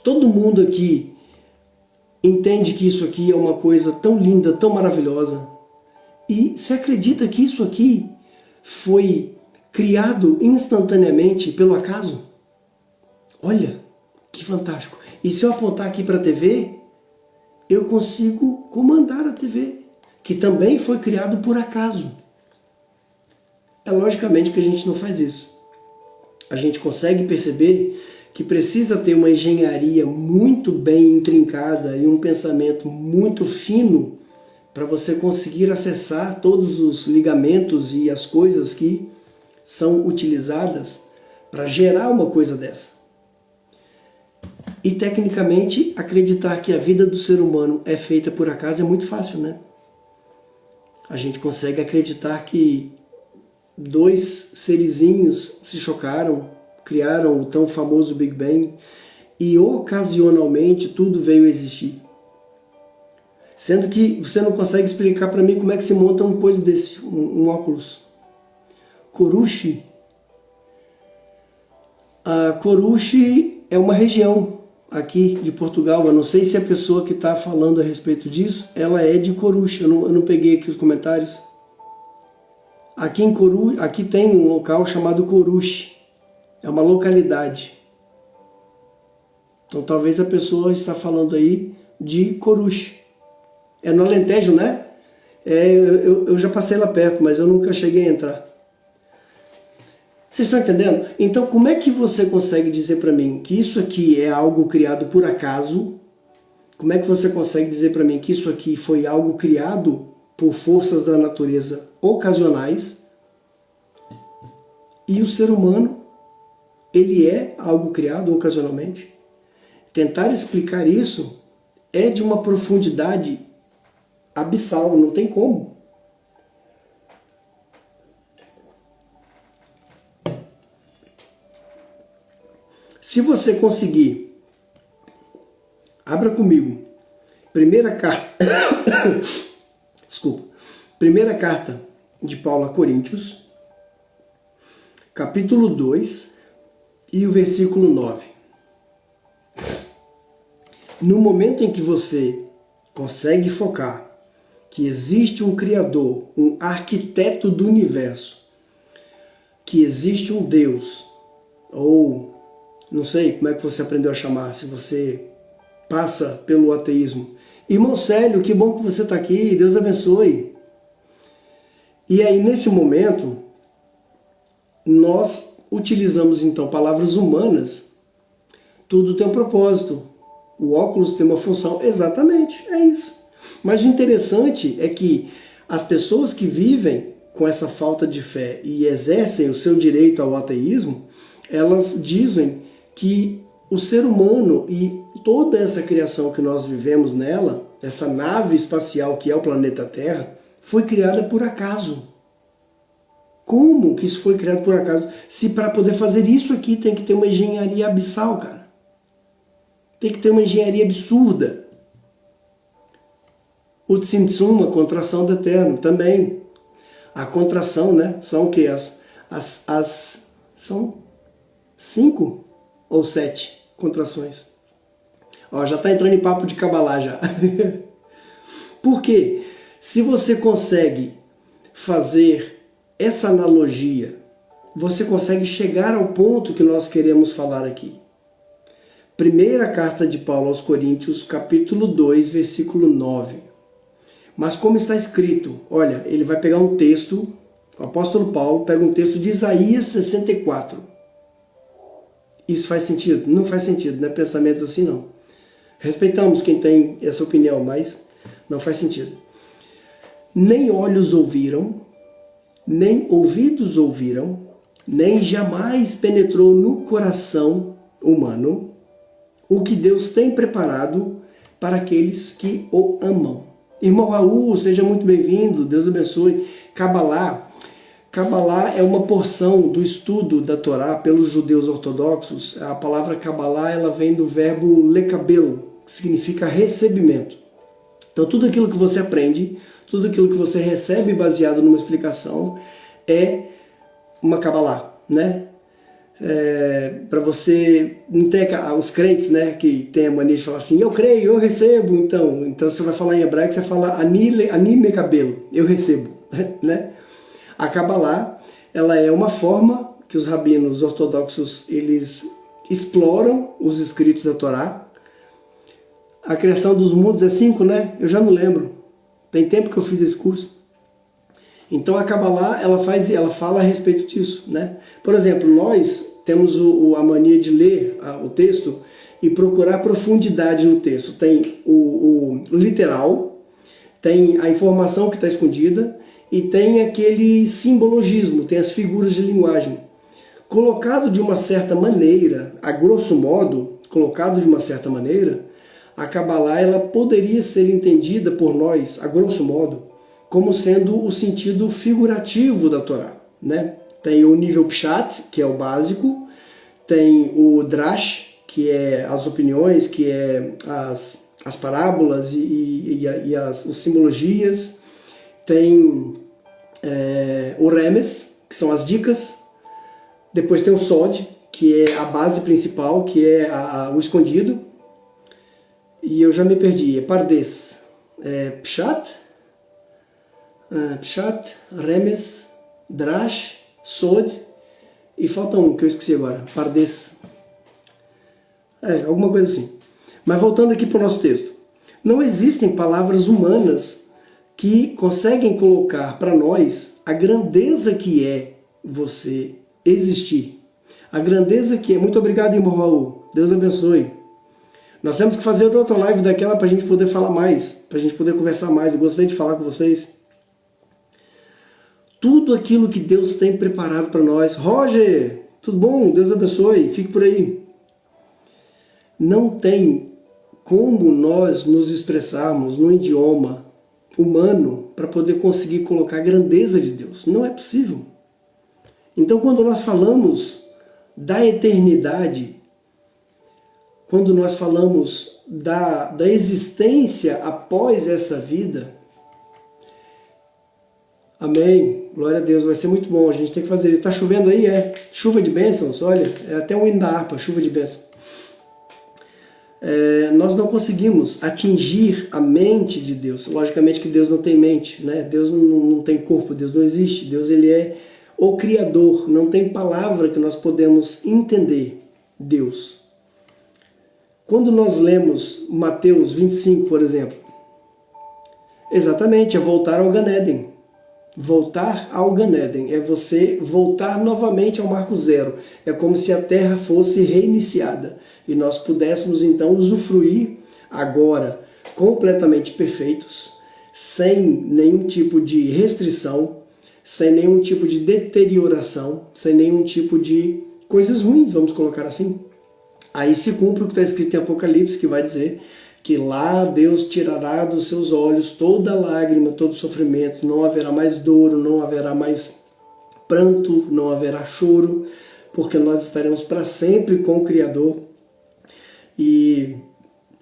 Todo mundo aqui entende que isso aqui é uma coisa tão linda, tão maravilhosa. E se acredita que isso aqui foi criado instantaneamente pelo acaso? Olha, que fantástico. E se eu apontar aqui para a TV, eu consigo comandar a TV, que também foi criado por acaso. É logicamente que a gente não faz isso. A gente consegue perceber que precisa ter uma engenharia muito bem intrincada e um pensamento muito fino para você conseguir acessar todos os ligamentos e as coisas que são utilizadas para gerar uma coisa dessa. E tecnicamente, acreditar que a vida do ser humano é feita por acaso é muito fácil, né? A gente consegue acreditar que dois serizinhos se chocaram, criaram o tão famoso Big Bang e ocasionalmente tudo veio a existir. Sendo que você não consegue explicar para mim como é que se monta uma coisa desse, um óculos. Coruche. A Coruche é uma região aqui de Portugal. Eu não sei se a pessoa que está falando a respeito disso, ela é de Coruche. Eu não peguei aqui os comentários. Aqui tem um local chamado Coruche. É uma localidade. Então talvez a pessoa está falando aí de Coruche. É no Alentejo, né? Eu já passei lá perto, mas eu nunca cheguei a entrar. Vocês estão entendendo? Então como é que você consegue dizer para mim que isso aqui é algo criado por acaso? Como é que você consegue dizer para mim que isso aqui foi algo criado por forças da natureza ocasionais? E o ser humano, ele é algo criado ocasionalmente? Tentar explicar isso é de uma profundidade abissal, não tem como. Se você conseguir, abra comigo, primeira carta, desculpa, primeira carta de Paulo a Coríntios, capítulo 2 e o versículo 9. No momento em que você consegue focar que existe um Criador, um arquiteto do universo, que existe um Deus, ou não sei como é que você aprendeu a chamar, se você passa pelo ateísmo. Irmão Célio, que bom que você está aqui, Deus abençoe. E aí, nesse momento, nós utilizamos então palavras humanas. Tudo tem um propósito. O óculos tem uma função. Exatamente, é isso. Mas o interessante é que as pessoas que vivem com essa falta de fé e exercem o seu direito ao ateísmo, elas dizem que o ser humano e toda essa criação que nós vivemos nela, essa nave espacial que é o planeta Terra, foi criada por acaso. Como que isso foi criado por acaso? Se para poder fazer isso aqui tem que ter uma engenharia abissal, cara. Tem que ter uma engenharia absurda. O Tzimtzum, a contração do eterno, também. A contração, né? São o quê? São 5 ou 7 contrações. Ó, já está entrando em papo de Kabbalah já. Por quê? Se você consegue fazer essa analogia, você consegue chegar ao ponto que nós queremos falar aqui. Primeira carta de Paulo aos Coríntios, capítulo 2, versículo 9. Mas como está escrito, olha, ele vai pegar um texto, o apóstolo Paulo pega um texto de Isaías 64. Isso faz sentido? Não faz sentido, não é pensamentos assim não. Respeitamos quem tem essa opinião, mas não faz sentido. Nem olhos ouviram, nem ouvidos ouviram, nem jamais penetrou no coração humano o que Deus tem preparado para aqueles que o amam. Irmão Raul, seja muito bem-vindo, Deus abençoe. Kabbalah é uma porção do estudo da Torá pelos judeus ortodoxos. A palavra Kabbalah ela vem do verbo lekabel, que significa recebimento. Então tudo aquilo que você aprende, tudo aquilo que você recebe baseado numa explicação é uma Kabbalah, né? Para você não ter os crentes, né, que tem a mania de falar assim, eu creio, eu recebo, então você vai falar em hebraico, você fala ani mekabel, eu recebo, né? A Kabbalah, ela é uma forma que os rabinos ortodoxos eles exploram os escritos da Torá. A criação dos mundos é 5, né? Eu já não lembro. Tem tempo que eu fiz esse curso. Então a Kabbalah, ela fala a respeito disso, né? Por exemplo, nós temos a mania de ler o texto e procurar profundidade no texto. Tem o literal, tem a informação que está escondida e tem aquele simbologismo, tem as figuras de linguagem. Colocado de uma certa maneira, a grosso modo, a Kabbalah ela poderia ser entendida por nós, a grosso modo, como sendo o sentido figurativo da Torá, né? Tem o nível Pshat, que é o básico, tem o Drash, que é as opiniões, que é as parábolas e as simbologias, tem o Remes, que são as dicas, depois tem o Sod, que é a base principal, que é o escondido, e eu já me perdi, é Pardes, Pshat, Remes, Drash, Sod, e falta um que eu esqueci agora, Pardes. Alguma coisa assim. Mas voltando aqui para o nosso texto. Não existem palavras humanas que conseguem colocar para nós a grandeza que é você existir. A grandeza que é... Muito obrigado, irmão Raul. Deus abençoe. Nós temos que fazer outra live daquela para a gente poder falar mais, para a gente poder conversar mais. Eu gostaria de falar com vocês. Tudo aquilo que Deus tem preparado para nós. Roger, tudo bom? Deus abençoe. Fique por aí. Não tem como nós nos expressarmos no idioma humano para poder conseguir colocar a grandeza de Deus. Não é possível. Então, quando nós falamos da eternidade, quando nós falamos da existência após essa vida, amém, glória a Deus, vai ser muito bom, a gente tem que fazer isso. Está chovendo aí? Chuva de bênçãos, olha, é até um hino da harpa, chuva de bênçãos. nós não conseguimos atingir a mente de Deus. Logicamente que Deus não tem mente, né? Deus não tem corpo, Deus não existe. Deus, ele é o Criador, não tem palavra que nós podemos entender Deus. Quando nós lemos Mateus 25, por exemplo, exatamente, é voltar ao Gan Eden. Voltar ao Gan Eden é você voltar novamente ao marco zero. É como se a Terra fosse reiniciada e nós pudéssemos então usufruir agora completamente perfeitos, sem nenhum tipo de restrição, sem nenhum tipo de deterioração, sem nenhum tipo de coisas ruins, vamos colocar assim. Aí se cumpre o que está escrito em Apocalipse, que vai dizer que lá Deus tirará dos seus olhos toda lágrima, todo sofrimento, não haverá mais dor, não haverá mais pranto, não haverá choro, porque nós estaremos para sempre com o Criador. E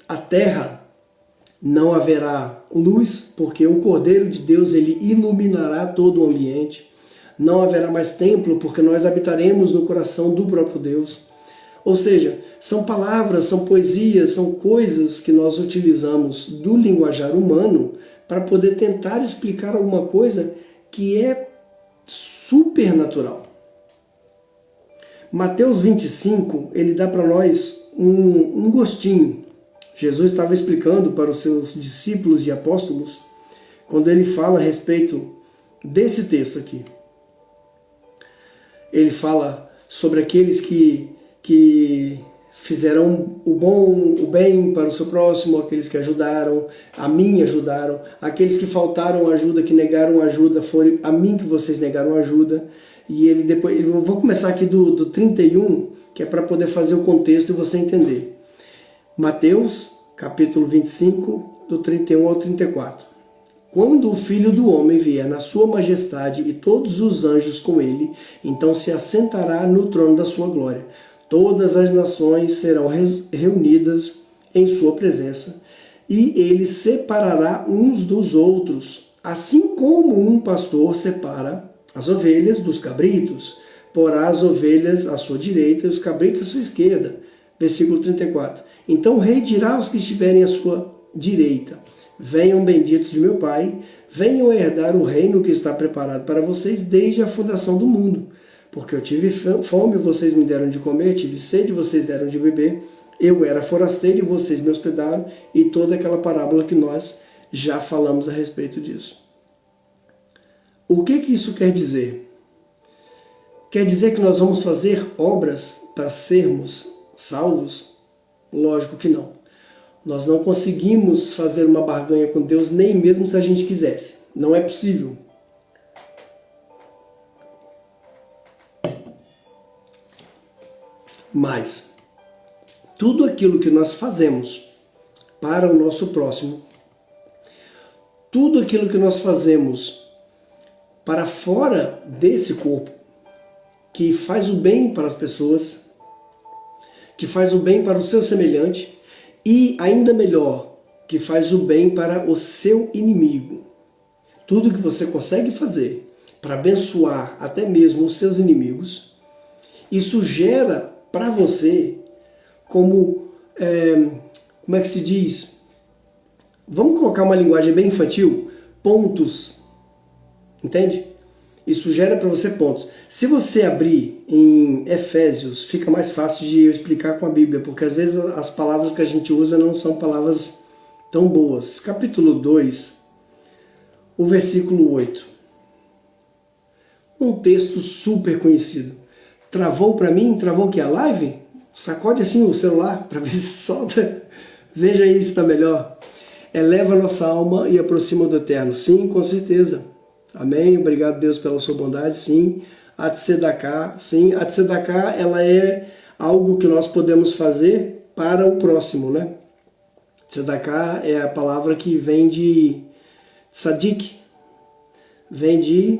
a terra não haverá luz, porque o Cordeiro de Deus ele iluminará todo o ambiente. Não haverá mais templo, porque nós habitaremos no coração do próprio Deus. Ou seja, são palavras, são poesias, são coisas que nós utilizamos do linguajar humano para poder tentar explicar alguma coisa que é supernatural. Mateus 25, ele dá para nós um gostinho. Jesus estava explicando para os seus discípulos e apóstolos, quando ele fala a respeito desse texto aqui. Ele fala sobre aqueles que fizeram o bem para o seu próximo, aqueles que ajudaram, a mim ajudaram, aqueles que faltaram ajuda, que negaram ajuda, foi a mim que vocês negaram ajuda. E ele depois, eu vou começar aqui do 31, que é para poder fazer o contexto e você entender. Mateus, capítulo 25, do 31 ao 34. Quando o Filho do Homem vier na sua majestade e todos os anjos com ele, então se assentará no trono da sua glória. Todas as nações serão reunidas em sua presença, e ele separará uns dos outros, assim como um pastor separa as ovelhas dos cabritos. Porá as ovelhas à sua direita e os cabritos à sua esquerda. Versículo 34. Então o rei dirá aos que estiverem à sua direita: venham benditos de meu Pai, venham herdar o reino que está preparado para vocês desde a fundação do mundo. Porque eu tive fome, vocês me deram de comer, tive sede, vocês deram de beber, eu era forasteiro e vocês me hospedaram, e toda aquela parábola que nós já falamos a respeito disso. O que isso quer dizer? Quer dizer que nós vamos fazer obras para sermos salvos? Lógico que não. Nós não conseguimos fazer uma barganha com Deus, nem mesmo se a gente quisesse. Não é possível. Mas tudo aquilo que nós fazemos para o nosso próximo, tudo aquilo que nós fazemos para fora desse corpo, que faz o bem para as pessoas, que faz o bem para o seu semelhante e, ainda melhor, que faz o bem para o seu inimigo. Tudo que você consegue fazer para abençoar até mesmo os seus inimigos, isso gera para você como é que se diz? Vamos colocar uma linguagem bem infantil? Pontos. Entende? Isso gera para você pontos. Se você abrir em Efésios, fica mais fácil de eu explicar com a Bíblia, porque às vezes as palavras que a gente usa não são palavras tão boas. Capítulo 2, o versículo 8. Um texto super conhecido. Travou para mim? Travou aqui a live? Sacode assim o celular para ver se solta. Veja aí se está melhor. Eleva a nossa alma e aproxima do Eterno. Sim, com certeza. Amém. Obrigado, Deus, pela sua bondade. Sim. A tzedakah. Sim. A tzedakah, ela é algo que nós podemos fazer para o próximo, né? Tzedakah é a palavra que vem de tzadik. Vem de...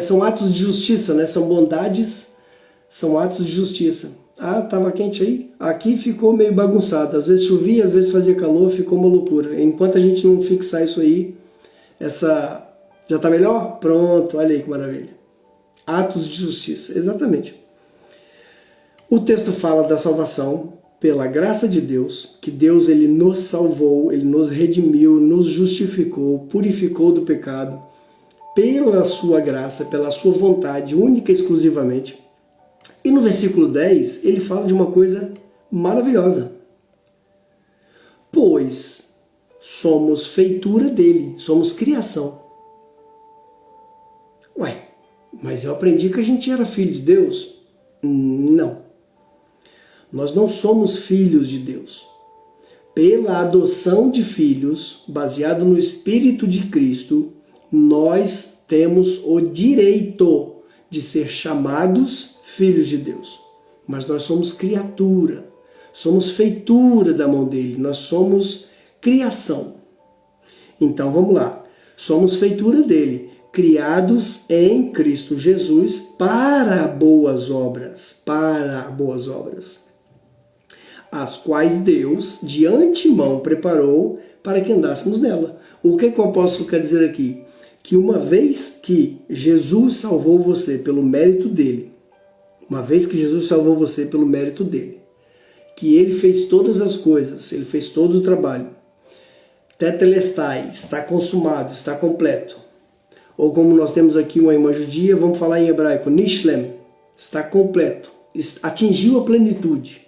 são atos de justiça, né? São bondades, são atos de justiça. Ah, estava quente aí? Aqui ficou meio bagunçado. Às vezes chovia, às vezes fazia calor, ficou uma loucura. Enquanto a gente não fixar isso aí, já está melhor? Pronto, olha aí que maravilha. Atos de justiça, exatamente. O texto fala da salvação, pela graça de Deus, que Deus ele nos salvou, ele nos redimiu, nos justificou, purificou do pecado, pela sua graça, pela sua vontade, única e exclusivamente. E no versículo 10, ele fala de uma coisa maravilhosa. Pois somos feitura dele, somos criação. Ué, mas eu aprendi que a gente era filho de Deus? Não. Nós não somos filhos de Deus. Pela adoção de filhos, baseado no Espírito de Cristo, nós temos o direito de ser chamados filhos de Deus. Mas nós somos criatura, somos feitura da mão dele, nós somos criação. Então vamos lá, somos feitura dele, criados em Cristo Jesus para boas obras, as quais Deus de antemão preparou para que andássemos nela. O que o apóstolo quer dizer aqui? Que uma vez que Jesus salvou você pelo mérito dele, que ele fez todas as coisas, ele fez todo o trabalho, tetelestai, está consumado, está completo. Ou como nós temos aqui uma irmã judia, vamos falar em hebraico, nishlem, está completo, atingiu a plenitude.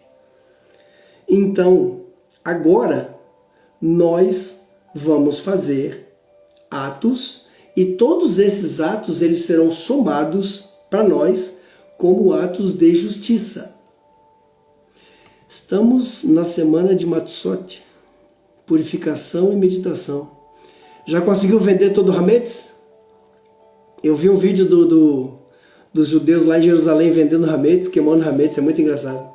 Então, agora, nós vamos fazer atos e todos esses atos eles serão somados para nós como atos de justiça. Estamos na semana de Matzot, purificação e meditação. Já conseguiu vender todo o Hametz? Eu vi um vídeo dos judeus lá em Jerusalém vendendo Hametz, queimando Hametz, é muito engraçado.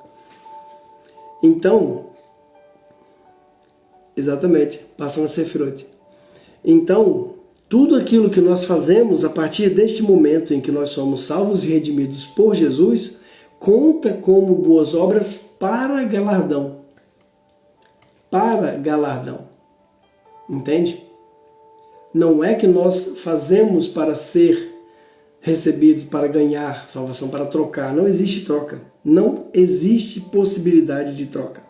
Então, exatamente, passa na Sefirot. Então, tudo aquilo que nós fazemos a partir deste momento em que nós somos salvos e redimidos por Jesus, conta como boas obras para galardão. Para galardão. Entende? Não é que nós fazemos para ser recebidos, para ganhar salvação, para trocar. Não existe troca. Não existe possibilidade de troca.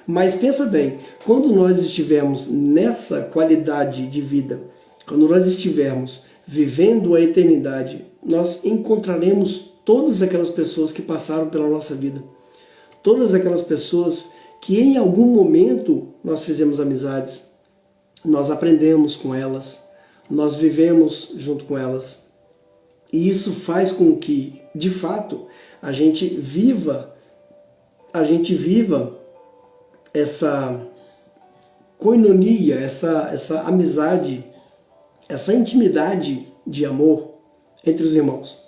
Mas pensa bem, quando nós estivermos nessa qualidade de vida, quando nós estivermos vivendo a eternidade, nós encontraremos todas aquelas pessoas que passaram pela nossa vida. Todas aquelas pessoas que em algum momento nós fizemos amizades, nós aprendemos com elas, nós vivemos junto com elas. E isso faz com que, de fato, a gente viva essa koinonia, essa amizade, essa intimidade de amor entre os irmãos.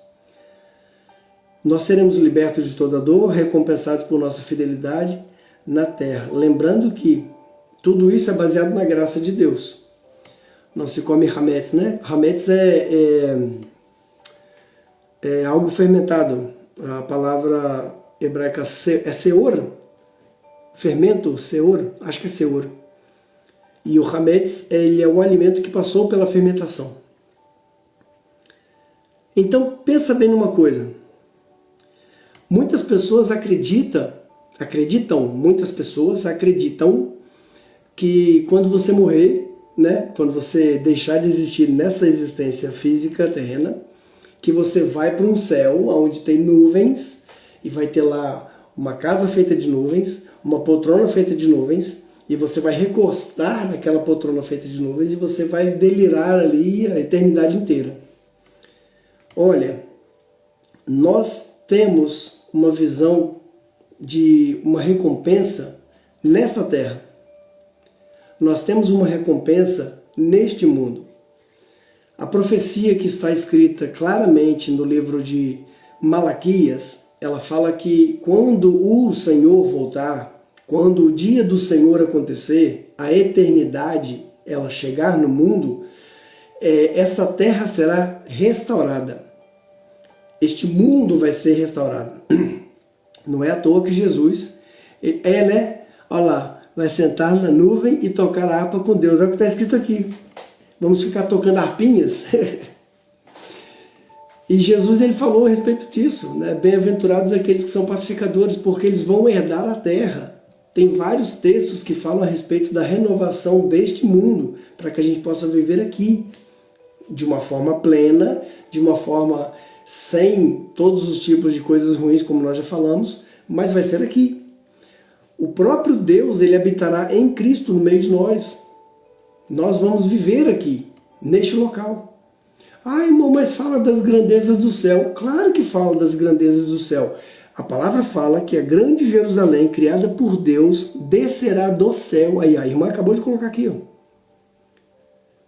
Nós seremos libertos de toda dor, recompensados por nossa fidelidade na terra. Lembrando que tudo isso é baseado na graça de Deus. Não se come hametz, né? Hametz é algo fermentado. A palavra hebraica é seor, fermento, seor, acho que é seor. E o hametz, ele é o alimento que passou pela fermentação. Então, pensa bem numa coisa. Muitas pessoas acreditam que quando você morrer, né, quando você deixar de existir nessa existência física terrena, que você vai para um céu onde tem nuvens e vai ter lá uma casa feita de nuvens, uma poltrona feita de nuvens, e você vai recostar naquela poltrona feita de nuvens e você vai delirar ali a eternidade inteira. Olha, nós temos uma visão de uma recompensa nesta terra. Nós temos uma recompensa neste mundo. A profecia que está escrita claramente no livro de Malaquias, ela fala que quando o Senhor voltar, quando o dia do Senhor acontecer, a eternidade ela chegar no mundo, essa terra será restaurada. Este mundo vai ser restaurado. Não é à toa que Jesus, olha lá, vai sentar na nuvem e tocar a harpa com Deus. É o que está escrito aqui. Vamos ficar tocando harpinhas? E Jesus ele falou a respeito disso, né? Bem-aventurados aqueles que são pacificadores, porque eles vão herdar a terra. Tem vários textos que falam a respeito da renovação deste mundo, para que a gente possa viver aqui de uma forma plena, de uma forma sem todos os tipos de coisas ruins, como nós já falamos, mas vai ser aqui. O próprio Deus, ele habitará em Cristo no meio de nós. Nós vamos viver aqui, neste local. Ah, irmão, mas fala das grandezas do céu. Claro que fala das grandezas do céu. A palavra fala que a grande Jerusalém, criada por Deus, descerá do céu. Aí a irmã acabou de colocar aqui, ó.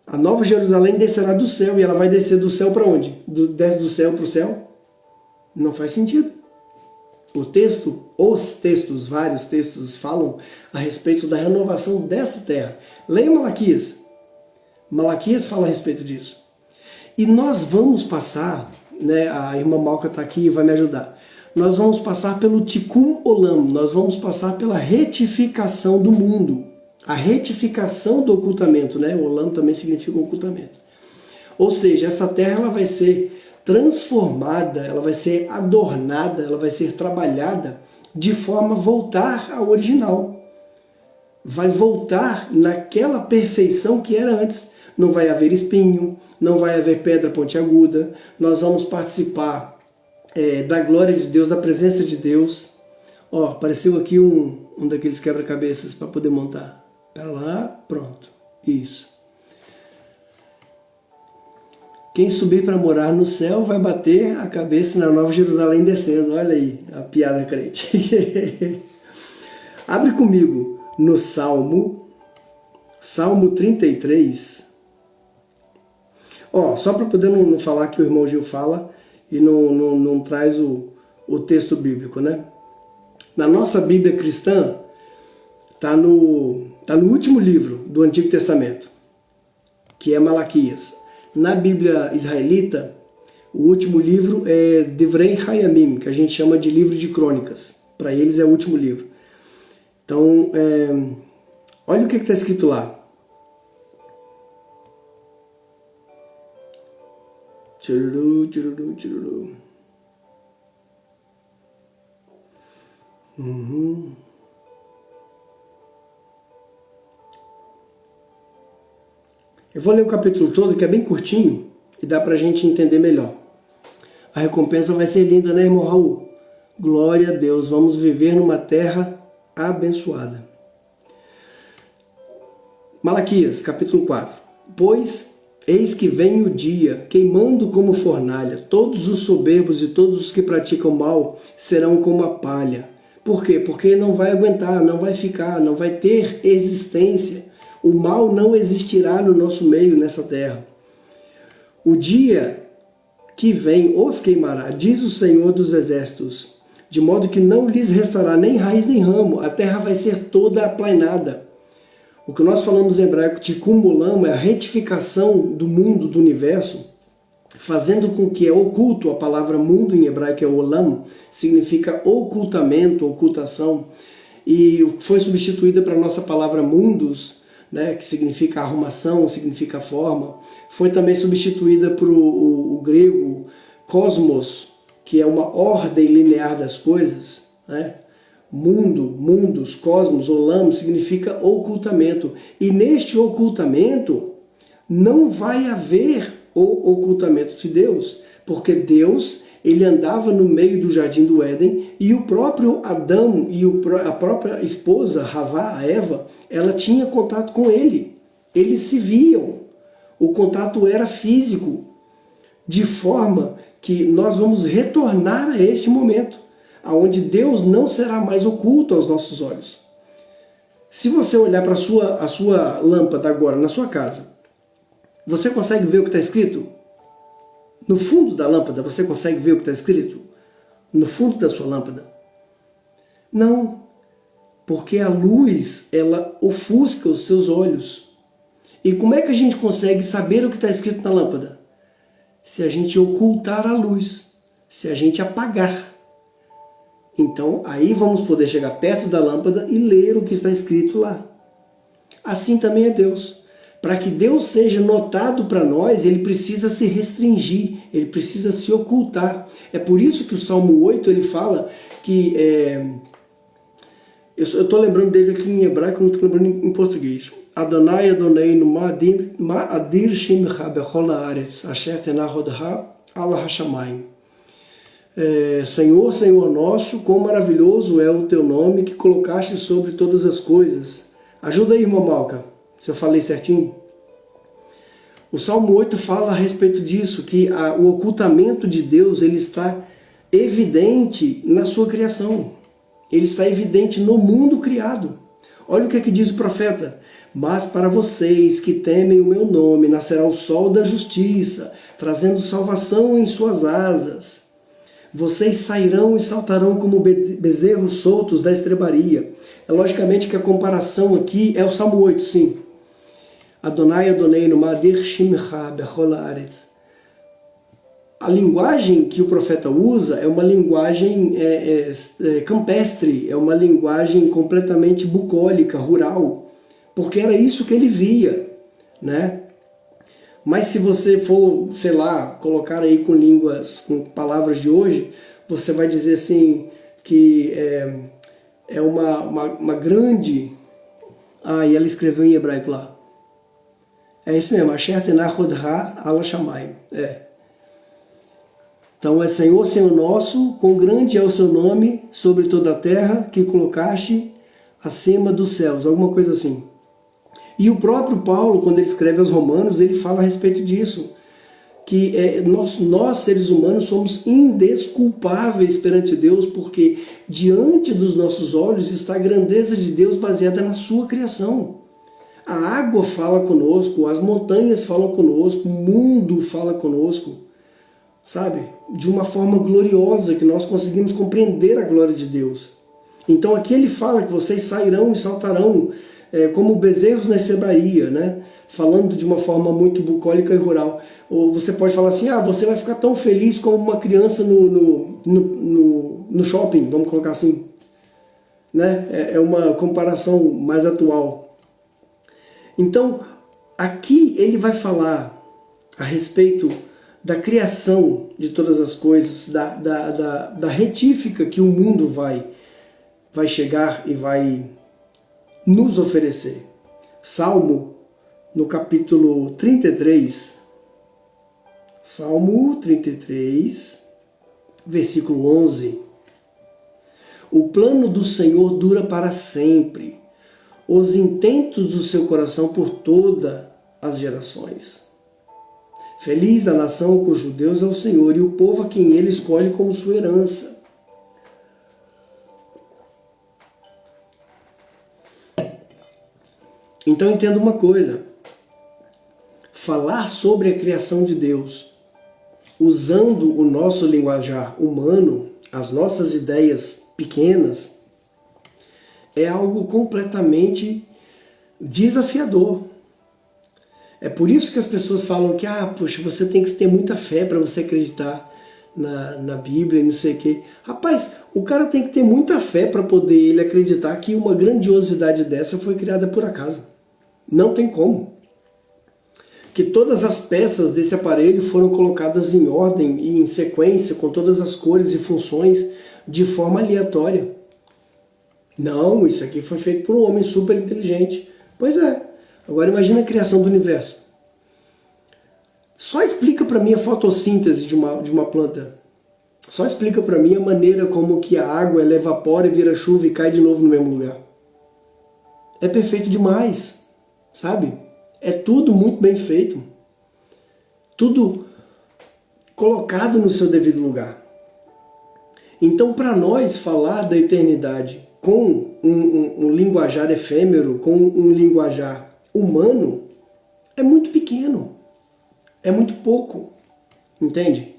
A nova Jerusalém descerá do céu. E ela vai descer do céu para onde? Desce do céu para o céu? Não faz sentido. Vários textos falam a respeito da renovação desta terra. Leia Malaquias. Malaquias fala a respeito disso. E nós vamos passar, né, a irmã Malca está aqui e vai me ajudar. Nós vamos passar pelo Tikkun Olam, nós vamos passar pela retificação do mundo. A retificação do ocultamento, né? O Olam também significa ocultamento. Ou seja, essa terra ela vai ser transformada, ela vai ser adornada, ela vai ser trabalhada de forma a voltar ao original. Vai voltar naquela perfeição que era antes. Não vai haver espinho, não vai haver pedra pontiaguda, nós vamos participar da glória de Deus, da presença de Deus. Ó, apareceu aqui um daqueles quebra-cabeças para poder montar. Para lá, pronto. Isso. Quem subir para morar no céu vai bater a cabeça na Nova Jerusalém descendo. Olha aí, a piada crente. Abre comigo no Salmo 33. Ó, só para poder não falar que o irmão Gil fala e não traz o texto bíblico, né? Na nossa Bíblia cristã, tá no último livro do Antigo Testamento, que é Malaquias. Na Bíblia israelita, o último livro é Devrei Hayamim, que a gente chama de livro de crônicas. Para eles é o último livro. Então, olha o que está escrito lá. Tchururu, tchururu, tchururu. Eu vou ler o capítulo todo, que é bem curtinho, e dá para a gente entender melhor. A recompensa vai ser linda, né, irmão Raul? Glória a Deus, vamos viver numa terra abençoada. Malaquias, capítulo 4. Pois eis que vem o dia, queimando como fornalha, todos os soberbos e todos os que praticam mal serão como a palha. Por quê? Porque não vai aguentar, não vai ficar, não vai ter existência. O mal não existirá no nosso meio, nessa terra. O dia que vem os queimará, diz o Senhor dos Exércitos, de modo que não lhes restará nem raiz nem ramo, a terra vai ser toda aplainada. O que nós falamos em hebraico, Tikkun Olam, é a retificação do mundo, do universo, fazendo com que é oculto, a palavra mundo em hebraico é Olam, significa ocultamento, ocultação, e foi substituída para a nossa palavra mundos, né, que significa arrumação, significa forma, foi também substituída por o grego cosmos, que é uma ordem linear das coisas, né? Mundo, mundos, cosmos, olam, significa ocultamento. E neste ocultamento não vai haver o ocultamento de Deus, porque Deus, ele andava no meio do jardim do Éden e o próprio Adão e a própria esposa, Havá, a Eva, ela tinha contato com ele. Eles se viam. O contato era físico, de forma que nós vamos retornar a este momento, onde Deus não será mais oculto aos nossos olhos. Se você olhar para a sua lâmpada agora, na sua casa, você consegue ver o que está escrito? No fundo da lâmpada, você consegue ver o que está escrito? No fundo da sua lâmpada? Não, porque a luz, ela ofusca os seus olhos. E como é que a gente consegue saber o que está escrito na lâmpada? Se a gente ocultar a luz, se a gente apagar. Então, aí vamos poder chegar perto da lâmpada e ler o que está escrito lá. Assim também é Deus. Para que Deus seja notado para nós, ele precisa se restringir, ele precisa se ocultar. É por isso que o Salmo 8 ele fala que... eu estou lembrando dele aqui em hebraico, não estou lembrando em português. Adonai Adoneinu ma'adir shemcha bechol haaretz asher tenahodha ala hashamayim. Senhor, Senhor nosso, quão maravilhoso é o teu nome que colocaste sobre todas as coisas. Ajuda aí, irmão Malca, se eu falei certinho. O Salmo 8 fala a respeito disso, que o ocultamento de Deus ele está evidente na sua criação. Ele está evidente no mundo criado. Olha o que é que diz o profeta. Mas para vocês que temem o meu nome, nascerá o sol da justiça, trazendo salvação em suas asas. Vocês sairão e saltarão como bezerros soltos da estrebaria. É logicamente que a comparação aqui é o Salmo 8, sim. Adonai Adoneinu ma'adir shemcha bechol haaretz. A linguagem que o profeta usa é uma linguagem campestre, é uma linguagem completamente bucólica, rural, porque era isso que ele via, né? Mas se você for, sei lá, colocar aí com palavras de hoje, você vai dizer assim que é uma grande... e ela escreveu em hebraico lá. É isso mesmo, Asher tenahodha ala shamayim. Então é Senhor, Senhor nosso, quão grande é o seu nome sobre toda a terra que colocaste acima dos céus, alguma coisa assim. E o próprio Paulo, quando ele escreve aos Romanos, ele fala a respeito disso, que nós seres humanos somos indesculpáveis perante Deus, porque diante dos nossos olhos está a grandeza de Deus baseada na sua criação. A água fala conosco, as montanhas falam conosco, o mundo fala conosco, sabe? De uma forma gloriosa, que nós conseguimos compreender a glória de Deus. Então aqui ele fala que vocês sairão e saltarão como bezerros na estrebaria, né? Falando de uma forma muito bucólica e rural. Ou você pode falar assim, você vai ficar tão feliz como uma criança no shopping, vamos colocar assim. Né? É uma comparação mais atual. Então, aqui ele vai falar a respeito da criação de todas as coisas, da retífica que o mundo vai chegar e vai nos oferecer. Salmo, no capítulo 33, Salmo 33, versículo 11. O plano do Senhor dura para sempre, os intentos do seu coração por todas as gerações. Feliz a nação cujo Deus é o Senhor e o povo a quem ele escolhe como sua herança. Então entenda uma coisa, falar sobre a criação de Deus, usando o nosso linguajar humano, as nossas ideias pequenas, é algo completamente desafiador. É por isso que as pessoas falam que, poxa, você tem que ter muita fé para você acreditar na Bíblia e não sei o quê. Rapaz, o cara tem que ter muita fé para poder ele acreditar que uma grandiosidade dessa foi criada por acaso. Não tem como. Que todas as peças desse aparelho foram colocadas em ordem e em sequência, com todas as cores e funções, de forma aleatória. Não, isso aqui foi feito por um homem super inteligente. Pois é. Agora imagina a criação do universo. Só explica para mim a fotossíntese de uma planta. Só explica para mim a maneira como que a água ela evapora e vira chuva e cai de novo no mesmo lugar. É perfeito demais, sabe? É tudo muito bem feito. Tudo colocado no seu devido lugar. Então, para nós falar da eternidade com um linguajar efêmero, com um linguajar humano, é muito pequeno. É muito pouco. Entende?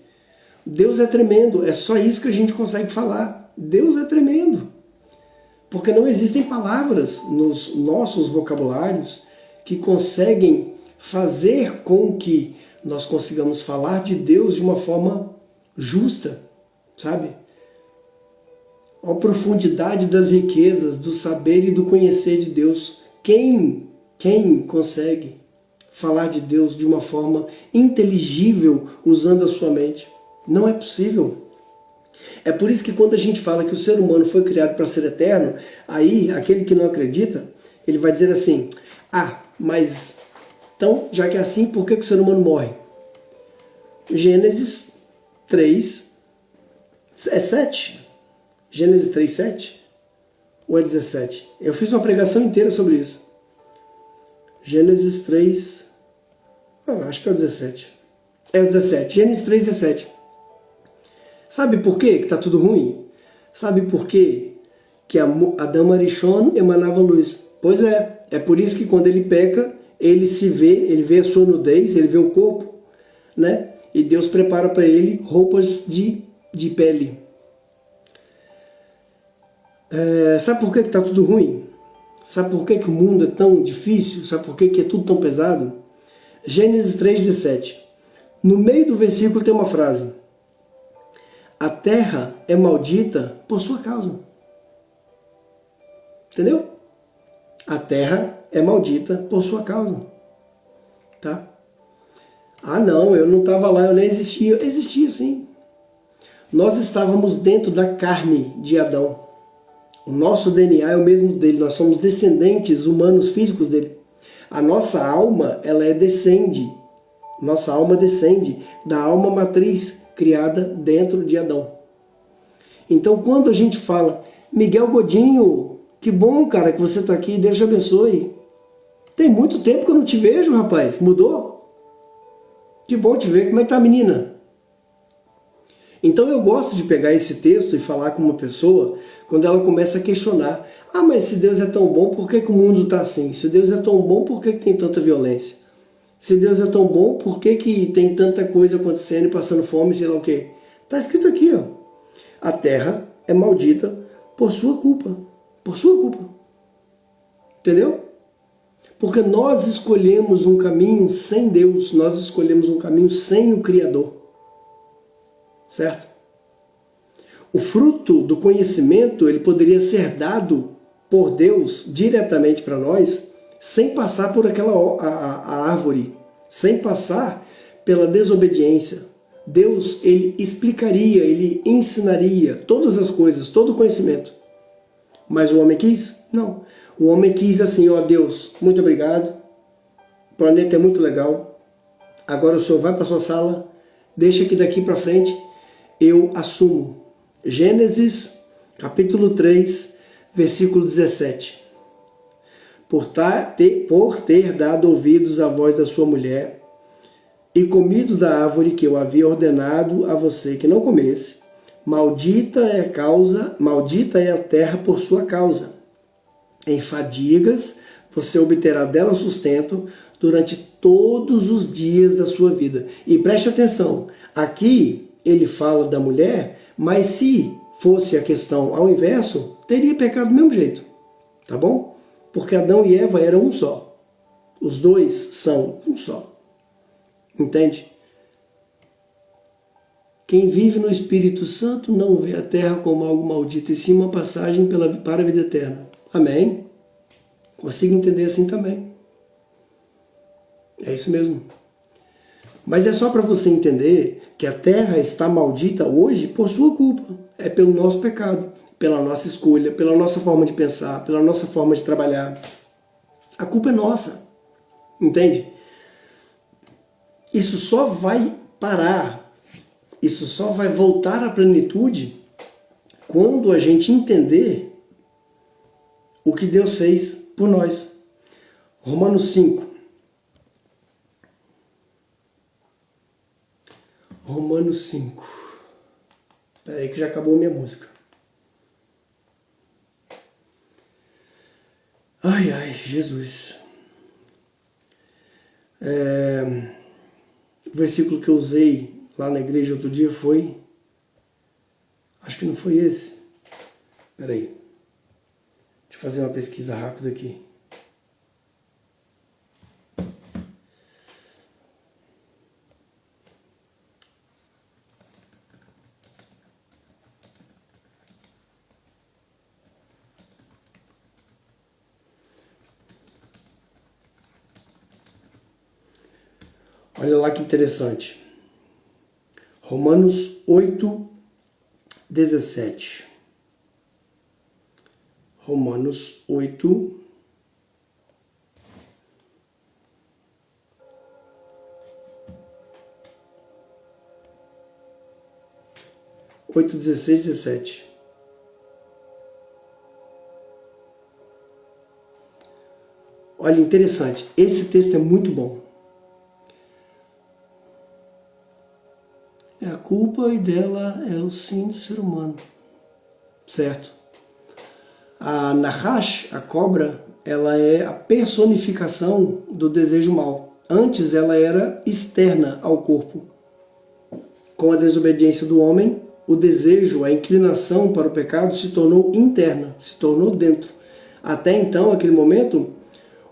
Deus é tremendo. É só isso que a gente consegue falar. Deus é tremendo. Porque não existem palavras nos nossos vocabulários que conseguem fazer com que nós consigamos falar de Deus de uma forma justa, sabe? A profundidade das riquezas, do saber e do conhecer de Deus. Quem consegue? falar de Deus de uma forma inteligível usando a sua mente. Não é possível. É por isso que quando a gente fala que o ser humano foi criado para ser eterno, aí aquele que não acredita, ele vai dizer assim, mas então, já que é assim, por que o ser humano morre? Gênesis 3, 7. Gênesis 3, 7? Ou é 17? Eu fiz uma pregação inteira sobre isso. Gênesis 3, acho que é o 17. É o 17. Gênesis 3, 17. Sabe por quê que está tudo ruim? Sabe por quê que Adão Arishon emanava luz? Pois é por isso que quando ele peca, ele vê a sua nudez, ele vê o corpo, né? E Deus prepara para ele roupas de pele. Sabe por que está tudo ruim? Sabe por que o mundo é tão difícil? Sabe por que é tudo tão pesado? Gênesis 3,17. No meio do versículo tem uma frase. A terra é maldita por sua causa. Entendeu? A terra é maldita por sua causa. Tá? Não, eu não estava lá, eu nem existia. Existia sim. Nós estávamos dentro da carne de Adão. O nosso DNA é o mesmo dele, nós somos descendentes humanos físicos dele. A nossa alma, Nossa alma descende da alma matriz criada dentro de Adão. Então, quando a gente fala, Miguel Godinho, que bom, cara, que você está aqui, Deus te abençoe. Tem muito tempo que eu não te vejo, rapaz. Mudou? Que bom te ver. Como é que tá a menina? Então eu gosto de pegar esse texto e falar com uma pessoa quando ela começa a questionar. Mas se Deus é tão bom, por que o mundo está assim? Se Deus é tão bom, por que tem tanta violência? Se Deus é tão bom, por que tem tanta coisa acontecendo e passando fome, sei lá o quê? Está escrito aqui, ó. A terra é maldita por sua culpa. Por sua culpa. Entendeu? Porque nós escolhemos um caminho sem Deus, nós escolhemos um caminho sem o Criador. Certo? O fruto do conhecimento, ele poderia ser dado por Deus diretamente para nós, sem passar por a árvore, sem passar pela desobediência. Deus, ele explicaria, ele ensinaria todas as coisas, todo o conhecimento. Mas o homem quis? Não. O homem quis assim, Deus, muito obrigado, o planeta é muito legal, agora o senhor vai para sua sala, deixa que daqui para frente eu assumo. Gênesis, capítulo 3, versículo 17. Por ter dado ouvidos à voz da sua mulher e comido da árvore que eu havia ordenado a você que não comesse, maldita é a terra por sua causa. Em fadigas você obterá dela sustento durante todos os dias da sua vida. E preste atenção, aqui ele fala da mulher, mas se fosse a questão ao inverso, teria pecado do mesmo jeito, tá bom? Porque Adão e Eva eram um só. Os dois são um só. Entende? Quem vive no Espírito Santo não vê a terra como algo maldito, e sim uma passagem para a vida eterna. Amém? Consigo entender assim também. É isso mesmo. Mas é só para você entender que a terra está maldita hoje por sua culpa. É pelo nosso pecado, pela nossa escolha, pela nossa forma de pensar, pela nossa forma de trabalhar. A culpa é nossa. Entende? Isso só vai parar, isso só vai voltar à plenitude quando a gente entender o que Deus fez por nós. Romanos 5. Romanos 5. Espera aí que já acabou a minha música. Ai, ai, Jesus. O versículo que eu usei lá na igreja outro dia foi... Acho que não foi esse. Espera aí. Deixa eu fazer uma pesquisa rápida aqui. Olha lá que interessante. Romanos 8:17. Romanos 8:16, 17. Olha, interessante. Esse texto é muito bom. A culpa dela é o sim do ser humano. Certo? A Nahash, a cobra, ela é a personificação do desejo mau. Antes ela era externa ao corpo. Com a desobediência do homem, o desejo, a inclinação para o pecado se tornou interna, se tornou dentro. Até então, naquele momento,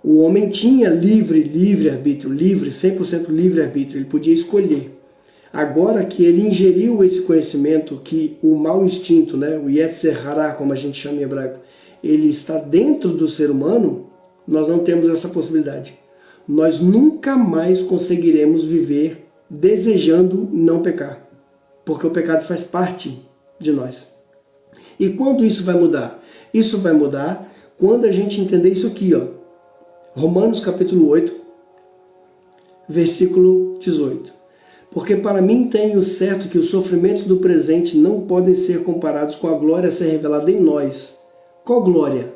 o homem tinha livre-arbítrio, 100% livre-arbítrio, ele podia escolher. Agora que ele ingeriu esse conhecimento que o mau instinto, né, o Yetzer Hara, como a gente chama em hebraico, ele está dentro do ser humano, nós não temos essa possibilidade. Nós nunca mais conseguiremos viver desejando não pecar, porque o pecado faz parte de nós. E quando isso vai mudar? Isso vai mudar quando a gente entender isso aqui, ó. Romanos capítulo 8, versículo 18. Porque para mim tenho certo que os sofrimentos do presente não podem ser comparados com a glória a ser revelada em nós. Qual glória?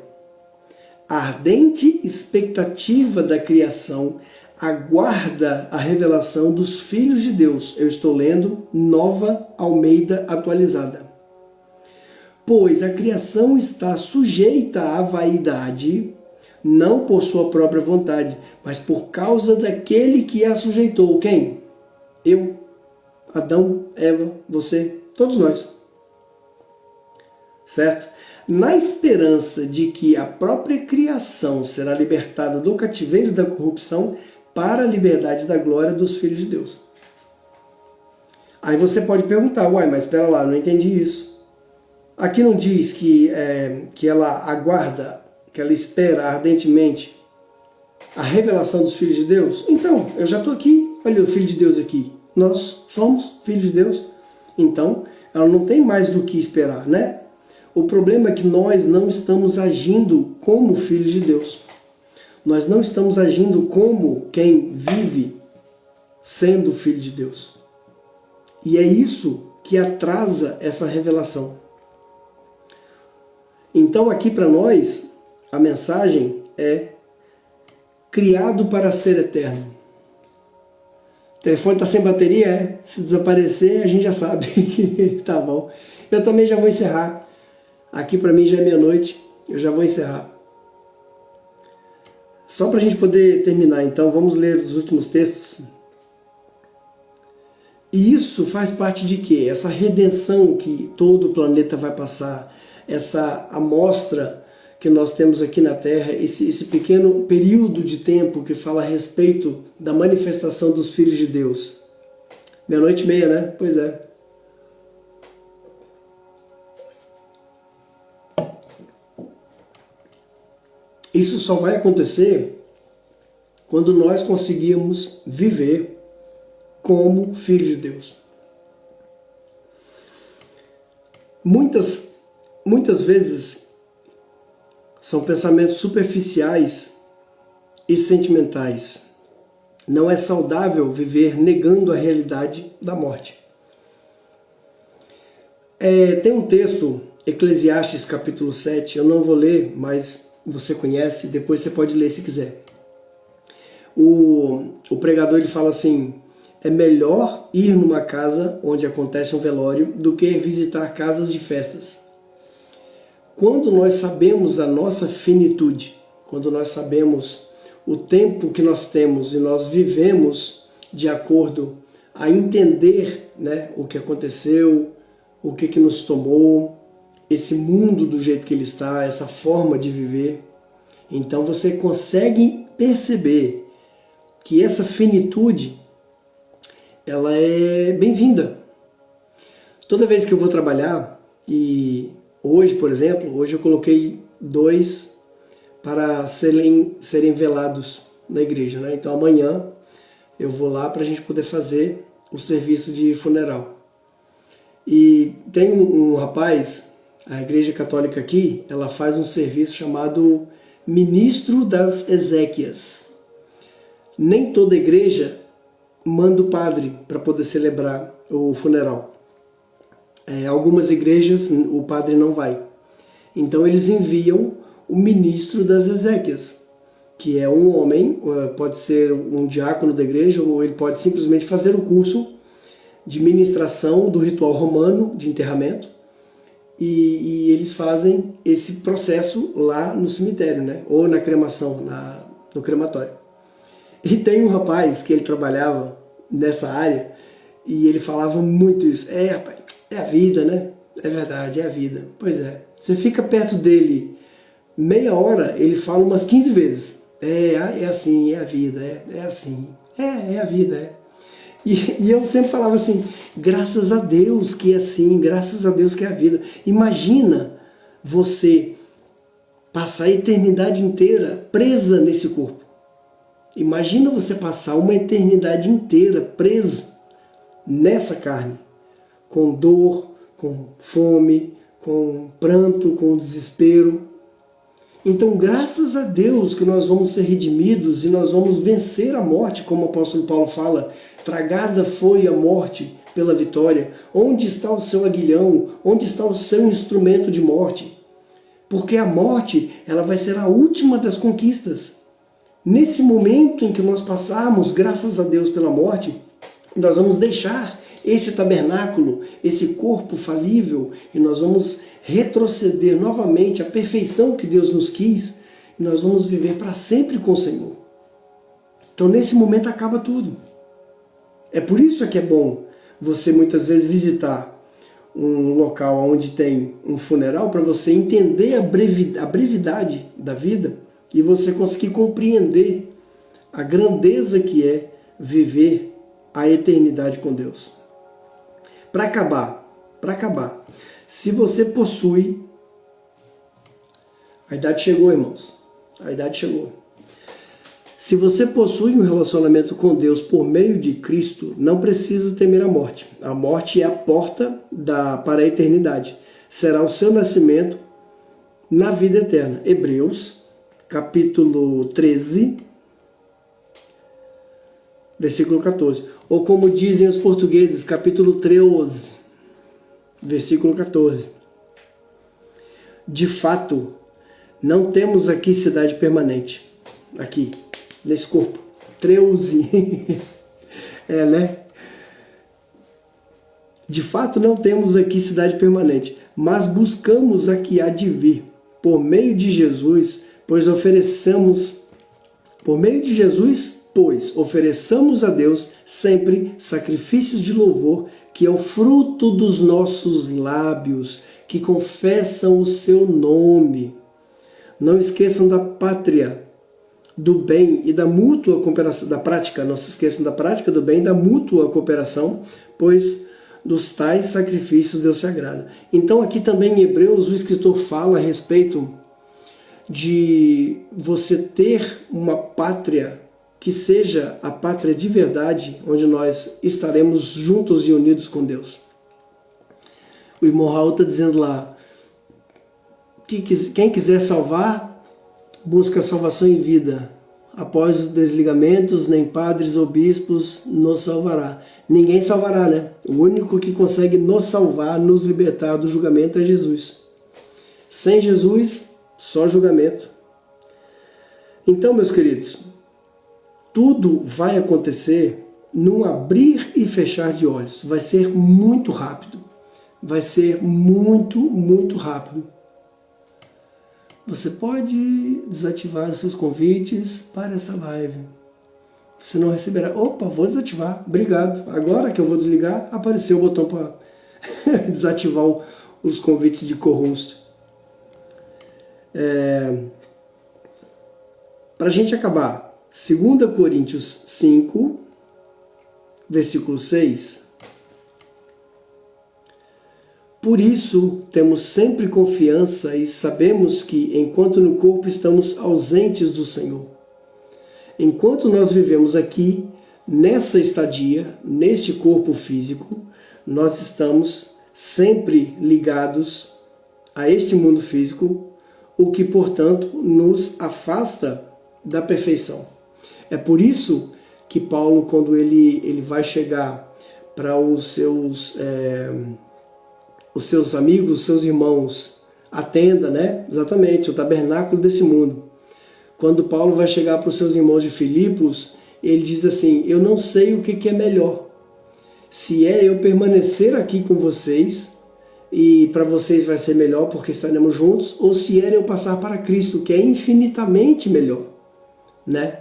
A ardente expectativa da criação aguarda a revelação dos filhos de Deus. Eu estou lendo Nova Almeida Atualizada. Pois a criação está sujeita à vaidade, não por sua própria vontade, mas por causa daquele que a sujeitou. Quem? Eu, Adão, Eva, você, todos nós. Certo? Na esperança de que a própria criação será libertada do cativeiro da corrupção para a liberdade da glória dos filhos de Deus. Aí você pode perguntar, uai, mas espera lá, não entendi isso. Aqui não diz que ela aguarda, que ela espera ardentemente a revelação dos filhos de Deus? Então, eu já estou aqui, olha o Filho de Deus aqui. Nós somos filhos de Deus. Então, ela não tem mais do que esperar, né? O problema é que nós não estamos agindo como filhos de Deus. Nós não estamos agindo como quem vive sendo filho de Deus. E é isso que atrasa essa revelação. Então, aqui para nós, a mensagem é criado para ser eterno. O telefone está sem bateria? Se desaparecer, a gente já sabe. Tá bom. Eu também já vou encerrar. Aqui para mim já é meia-noite. Eu já vou encerrar. Só para a gente poder terminar, então, vamos ler os últimos textos. E isso faz parte de quê? Essa redenção que todo o planeta vai passar, essa amostra que nós temos aqui na Terra, esse pequeno período de tempo que fala a respeito da manifestação dos filhos de Deus. 00:30, né? Pois é. Isso só vai acontecer quando nós conseguirmos viver como filhos de Deus. Muitas vezes são pensamentos superficiais e sentimentais. Não é saudável viver negando a realidade da morte. Tem um texto, Eclesiastes capítulo 7, eu não vou ler, mas você conhece, depois você pode ler se quiser. O pregador ele fala assim: é melhor ir numa casa onde acontece um velório do que visitar casas de festas. Quando nós sabemos a nossa finitude, quando nós sabemos o tempo que nós temos e nós vivemos de acordo a entender, né, o que aconteceu, o que nos tomou, esse mundo do jeito que ele está, essa forma de viver, então você consegue perceber que essa finitude ela é bem-vinda. Toda vez que eu vou trabalhar, e hoje, por exemplo, hoje eu coloquei 2 para serem velados na igreja, né? Então amanhã eu vou lá para a gente poder fazer o serviço de funeral. E tem um rapaz, a Igreja Católica aqui, ela faz um serviço chamado Ministro das Exéquias. Nem toda igreja manda o padre para poder celebrar o funeral. Algumas igrejas o padre não vai. Então eles enviam o Ministro das Exéquias, que é um homem, pode ser um diácono da igreja, ou ele pode simplesmente fazer o curso de ministração do ritual romano de enterramento, e eles fazem esse processo lá no cemitério, né? Ou na cremação, no crematório. E tem um rapaz que ele trabalhava nessa área, e ele falava muito isso. Rapaz, é a vida, né? É verdade, é a vida. Pois é. Você fica perto dele meia hora, ele fala umas 15 vezes. É assim, é a vida, é assim. É a vida, é. E eu sempre falava assim, graças a Deus que é assim, graças a Deus que é a vida. Imagina você passar a eternidade inteira presa nesse corpo. Imagina você passar uma eternidade inteira preso nessa carne, com dor, com fome, com pranto, com desespero. Então, graças a Deus que nós vamos ser redimidos e nós vamos vencer a morte, como o apóstolo Paulo fala, tragada foi a morte pela vitória. Onde está o seu aguilhão? Onde está o seu instrumento de morte? Porque a morte, ela vai ser a última das conquistas. Nesse momento em que nós passarmos, graças a Deus pela morte, nós vamos deixar esse tabernáculo, esse corpo falível, e nós vamos retroceder novamente à perfeição que Deus nos quis, e nós vamos viver para sempre com o Senhor. Então nesse momento acaba tudo. É por isso que é bom você muitas vezes visitar um local onde tem um funeral, para você entender a brevidade da vida e você conseguir compreender a grandeza que é viver a eternidade com Deus. Para acabar, se você possui, a idade chegou, irmãos, a idade chegou. Se você possui um relacionamento com Deus por meio de Cristo, não precisa temer a morte. A morte é a porta para a eternidade. Será o seu nascimento na vida eterna. Hebreus, capítulo 13, versículo 14. Ou como dizem os portugueses, capítulo 13, versículo 14. De fato, não temos aqui cidade permanente. Aqui, nesse corpo. 13. Né? De fato, não temos aqui cidade permanente, mas buscamos a que há de vir, por meio de Jesus, pois ofereçamos a Deus sempre sacrifícios de louvor, que é o fruto dos nossos lábios, que confessam o seu nome. Não esqueçam da pátria, do bem e da mútua cooperação, não se esqueçam da prática do bem e da mútua cooperação, pois dos tais sacrifícios Deus se agrada. Então aqui também em Hebreus o escritor fala a respeito de você ter uma pátria que seja a pátria de verdade, onde nós estaremos juntos e unidos com Deus. O irmão Raul está dizendo lá, que quem quiser salvar, busca a salvação em vida. Após os desligamentos, nem padres ou bispos nos salvará. Ninguém salvará, né? O único que consegue nos salvar, nos libertar do julgamento é Jesus. Sem Jesus, só julgamento. Então, meus queridos, tudo vai acontecer num abrir e fechar de olhos. Vai ser muito rápido. Vai ser muito, muito rápido. Você pode desativar os seus convites para essa live. Você não receberá. Opa, vou desativar. Obrigado. Agora que eu vou desligar, apareceu o botão para desativar os convites de co-host. Para a gente acabar, 2 Coríntios 5, versículo 6. Por isso, temos sempre confiança e sabemos que, enquanto no corpo estamos ausentes do Senhor, enquanto nós vivemos aqui, nessa estadia, neste corpo físico, nós estamos sempre ligados a este mundo físico, o que, portanto, nos afasta da perfeição. É por isso que Paulo, quando ele vai chegar para os seus amigos, os seus irmãos, a tenda, né? Exatamente, o tabernáculo desse mundo. Quando Paulo vai chegar para os seus irmãos de Filipos, ele diz assim: eu não sei o que é melhor. Se é eu permanecer aqui com vocês, e para vocês vai ser melhor porque estaremos juntos, ou se é eu passar para Cristo, que é infinitamente melhor, né?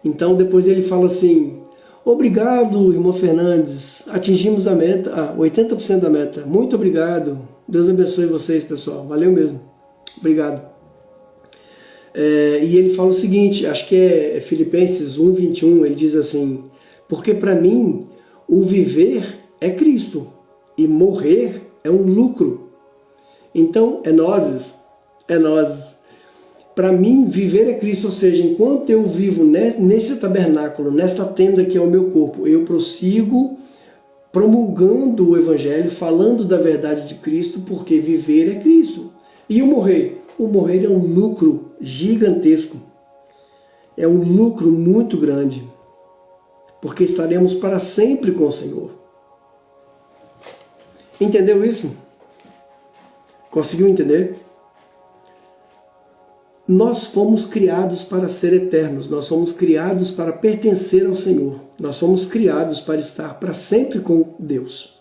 Então depois ele fala assim: obrigado, irmão Fernandes, atingimos a meta, 80% da meta. Muito obrigado. Deus abençoe vocês, pessoal. Valeu mesmo. Obrigado. E ele fala o seguinte, acho que é Filipenses 1:21, ele diz assim: porque para mim o viver é Cristo e morrer é um lucro. Então é nós. Para mim, viver é Cristo, ou seja, enquanto eu vivo nesse tabernáculo, nesta tenda que é o meu corpo, eu prossigo promulgando o Evangelho, falando da verdade de Cristo, porque viver é Cristo. E o morrer? O morrer é um lucro gigantesco. É um lucro muito grande, porque estaremos para sempre com o Senhor. Entendeu isso? Conseguiu entender? Nós fomos criados para ser eternos, nós fomos criados para pertencer ao Senhor, nós fomos criados para estar para sempre com Deus.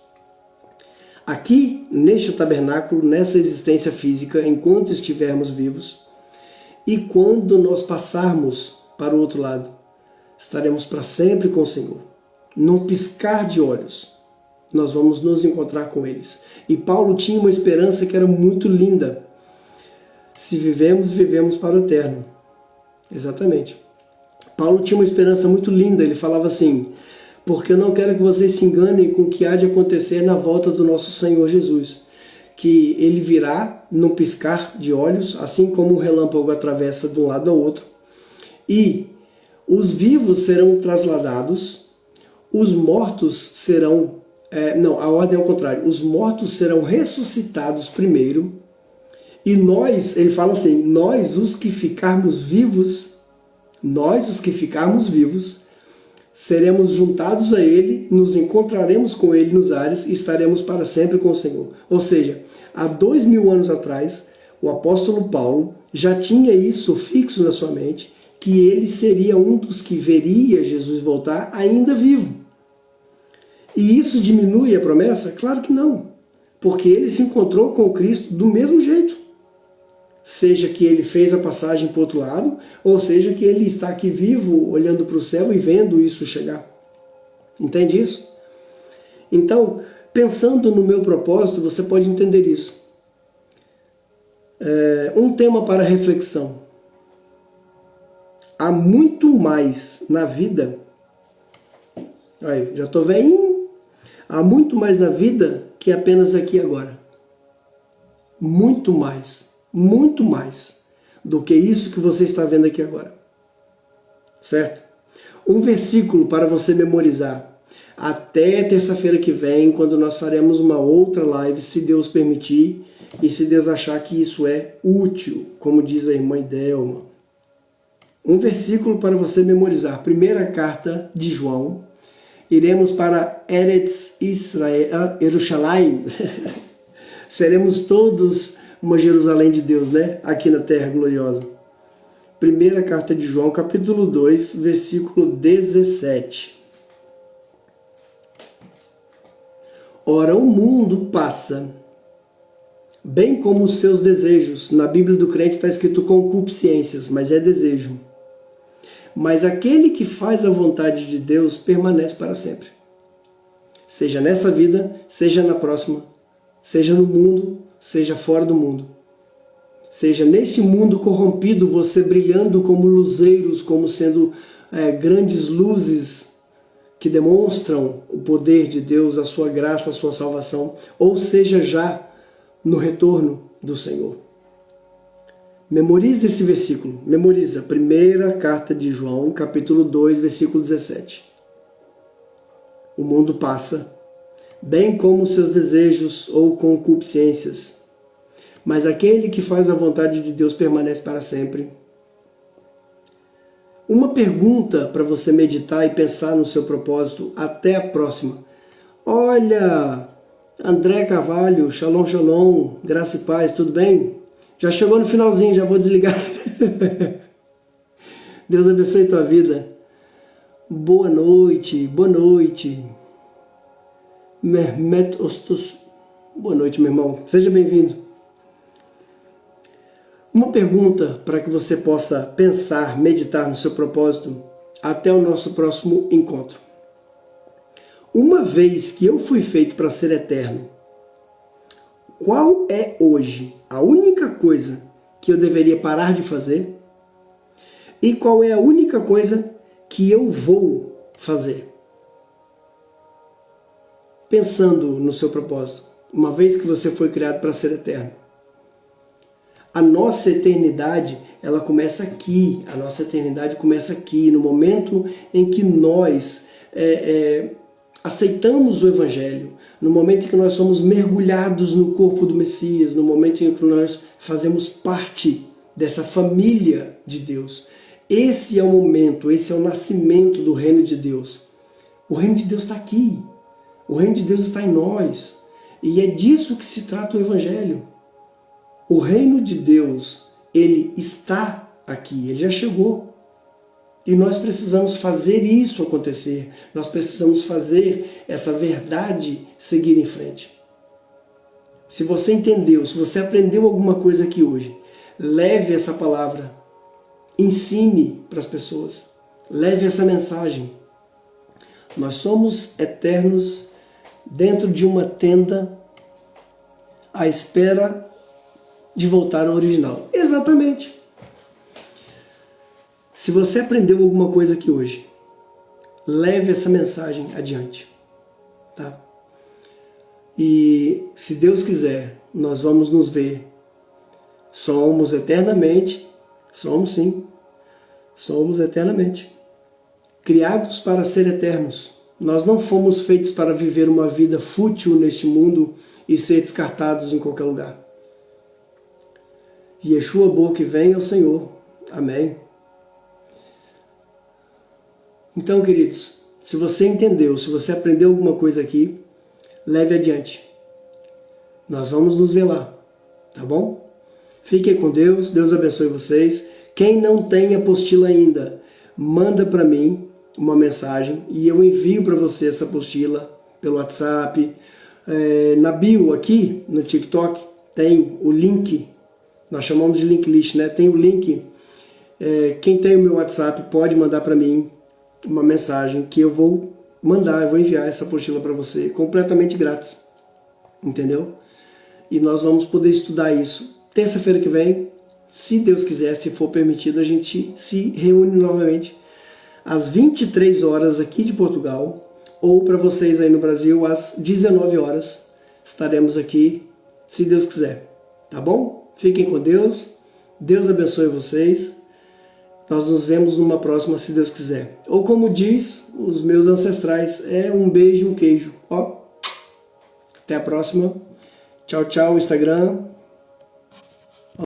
Aqui, neste tabernáculo, nessa existência física, enquanto estivermos vivos, e quando nós passarmos para o outro lado, estaremos para sempre com o Senhor. Num piscar de olhos, nós vamos nos encontrar com eles. E Paulo tinha uma esperança que era muito linda. Se vivemos, vivemos para o eterno. Exatamente. Paulo tinha uma esperança muito linda. Ele falava assim: porque eu não quero que vocês se enganem com o que há de acontecer na volta do nosso Senhor Jesus. Que ele virá num piscar de olhos, assim como um relâmpago atravessa de um lado ao outro. E os vivos serão trasladados, os mortos serão... a ordem é ao contrário. Os mortos serão ressuscitados primeiro. E nós, ele fala assim, nós os que ficarmos vivos, seremos juntados a Ele, nos encontraremos com Ele nos ares e estaremos para sempre com o Senhor. Ou seja, há 2000 anos atrás, o apóstolo Paulo já tinha isso fixo na sua mente, que ele seria um dos que veria Jesus voltar ainda vivo. E isso diminui a promessa? Claro que não, porque ele se encontrou com Cristo do mesmo jeito. Seja que ele fez a passagem para o outro lado, ou seja que ele está aqui vivo, olhando para o céu e vendo isso chegar. Entende isso? Então, pensando no meu propósito, você pode entender isso. Um tema para reflexão. Há muito mais na vida... Aí, já estou velhinho. Há muito mais na vida que apenas aqui e agora. Muito mais do que isso que você está vendo aqui agora. Certo? Um versículo para você memorizar até terça-feira que vem, quando nós faremos uma outra live, se Deus permitir e se Deus achar que isso é útil, como diz a irmã Idelma. Um versículo para você memorizar. Primeira carta de João. Iremos para Eretz Israel, Jerusalém. Seremos todos uma Jerusalém de Deus, né? Aqui na Terra Gloriosa. Primeira carta de João, capítulo 2, versículo 17. Ora, o mundo passa, bem como os seus desejos. Na Bíblia do crente está escrito concupiscências, mas é desejo. Mas aquele que faz a vontade de Deus permanece para sempre. Seja nessa vida, seja na próxima, seja no mundo, seja fora do mundo. Seja neste mundo corrompido, você brilhando como luzeiros, como sendo grandes luzes que demonstram o poder de Deus, a sua graça, a sua salvação, ou seja já no retorno do Senhor. Memorize esse versículo. Memoriza. Primeira carta de João, capítulo 2, versículo 17. O mundo passa, bem como seus desejos ou concupiscências. Mas aquele que faz a vontade de Deus permanece para sempre. Uma pergunta para você meditar e pensar no seu propósito. Até a próxima. Olha, André Carvalho, shalom, shalom, graça e paz, tudo bem? Já chegou no finalzinho, já vou desligar. Deus abençoe tua vida. Boa noite, boa noite. Mehmet Ostos. Boa noite, meu irmão. Seja bem-vindo. Uma pergunta para que você possa pensar, meditar no seu propósito até o nosso próximo encontro. Uma vez que eu fui feito para ser eterno, qual é hoje a única coisa que eu deveria parar de fazer? E qual é a única coisa que eu vou fazer? Pensando no seu propósito, uma vez que você foi criado para ser eterno. A nossa eternidade, ela começa aqui. A nossa eternidade começa aqui, no momento em que nós aceitamos o Evangelho, no momento em que nós somos mergulhados no corpo do Messias, no momento em que nós fazemos parte dessa família de Deus. Esse é o momento, esse é o nascimento do reino de Deus. O reino de Deus está aqui. O reino de Deus está em nós. E é disso que se trata o Evangelho. O reino de Deus, ele está aqui, ele já chegou. E nós precisamos fazer isso acontecer. Nós precisamos fazer essa verdade seguir em frente. Se você entendeu, se você aprendeu alguma coisa aqui hoje, leve essa palavra, ensine para as pessoas, leve essa mensagem. Nós somos eternos dentro de uma tenda à espera de voltar ao original. Exatamente. Se você aprendeu alguma coisa aqui hoje, leve essa mensagem adiante, tá? E se Deus quiser, nós vamos nos ver. Somos eternamente, somos sim, somos eternamente criados para ser eternos. Nós não fomos feitos para viver uma vida fútil neste mundo e ser descartados em qualquer lugar. Yeshua boa que vem é o Senhor. Amém. Então, queridos, se você entendeu, se você aprendeu alguma coisa aqui, leve adiante. Nós vamos nos ver lá, tá bom? Fiquem com Deus, Deus abençoe vocês. Quem não tem apostila ainda, manda para mim uma mensagem e eu envio para você essa apostila pelo WhatsApp. Na bio aqui, no TikTok, tem o link. Nós chamamos de link list, né? Tem o link. Quem tem o meu WhatsApp pode mandar para mim uma mensagem que eu vou mandar, eu vou enviar essa apostila para você completamente grátis. Entendeu? E nós vamos poder estudar isso. Terça-feira que vem, se Deus quiser, se for permitido, a gente se reúne novamente às 23 horas aqui de Portugal, ou para vocês aí no Brasil, às 19 horas. Estaremos aqui, se Deus quiser. Tá bom? Fiquem com Deus. Deus abençoe vocês. Nós nos vemos numa próxima, se Deus quiser. Ou como diz os meus ancestrais, é um beijo e um queijo. Ó, até a próxima. Tchau, tchau, Instagram.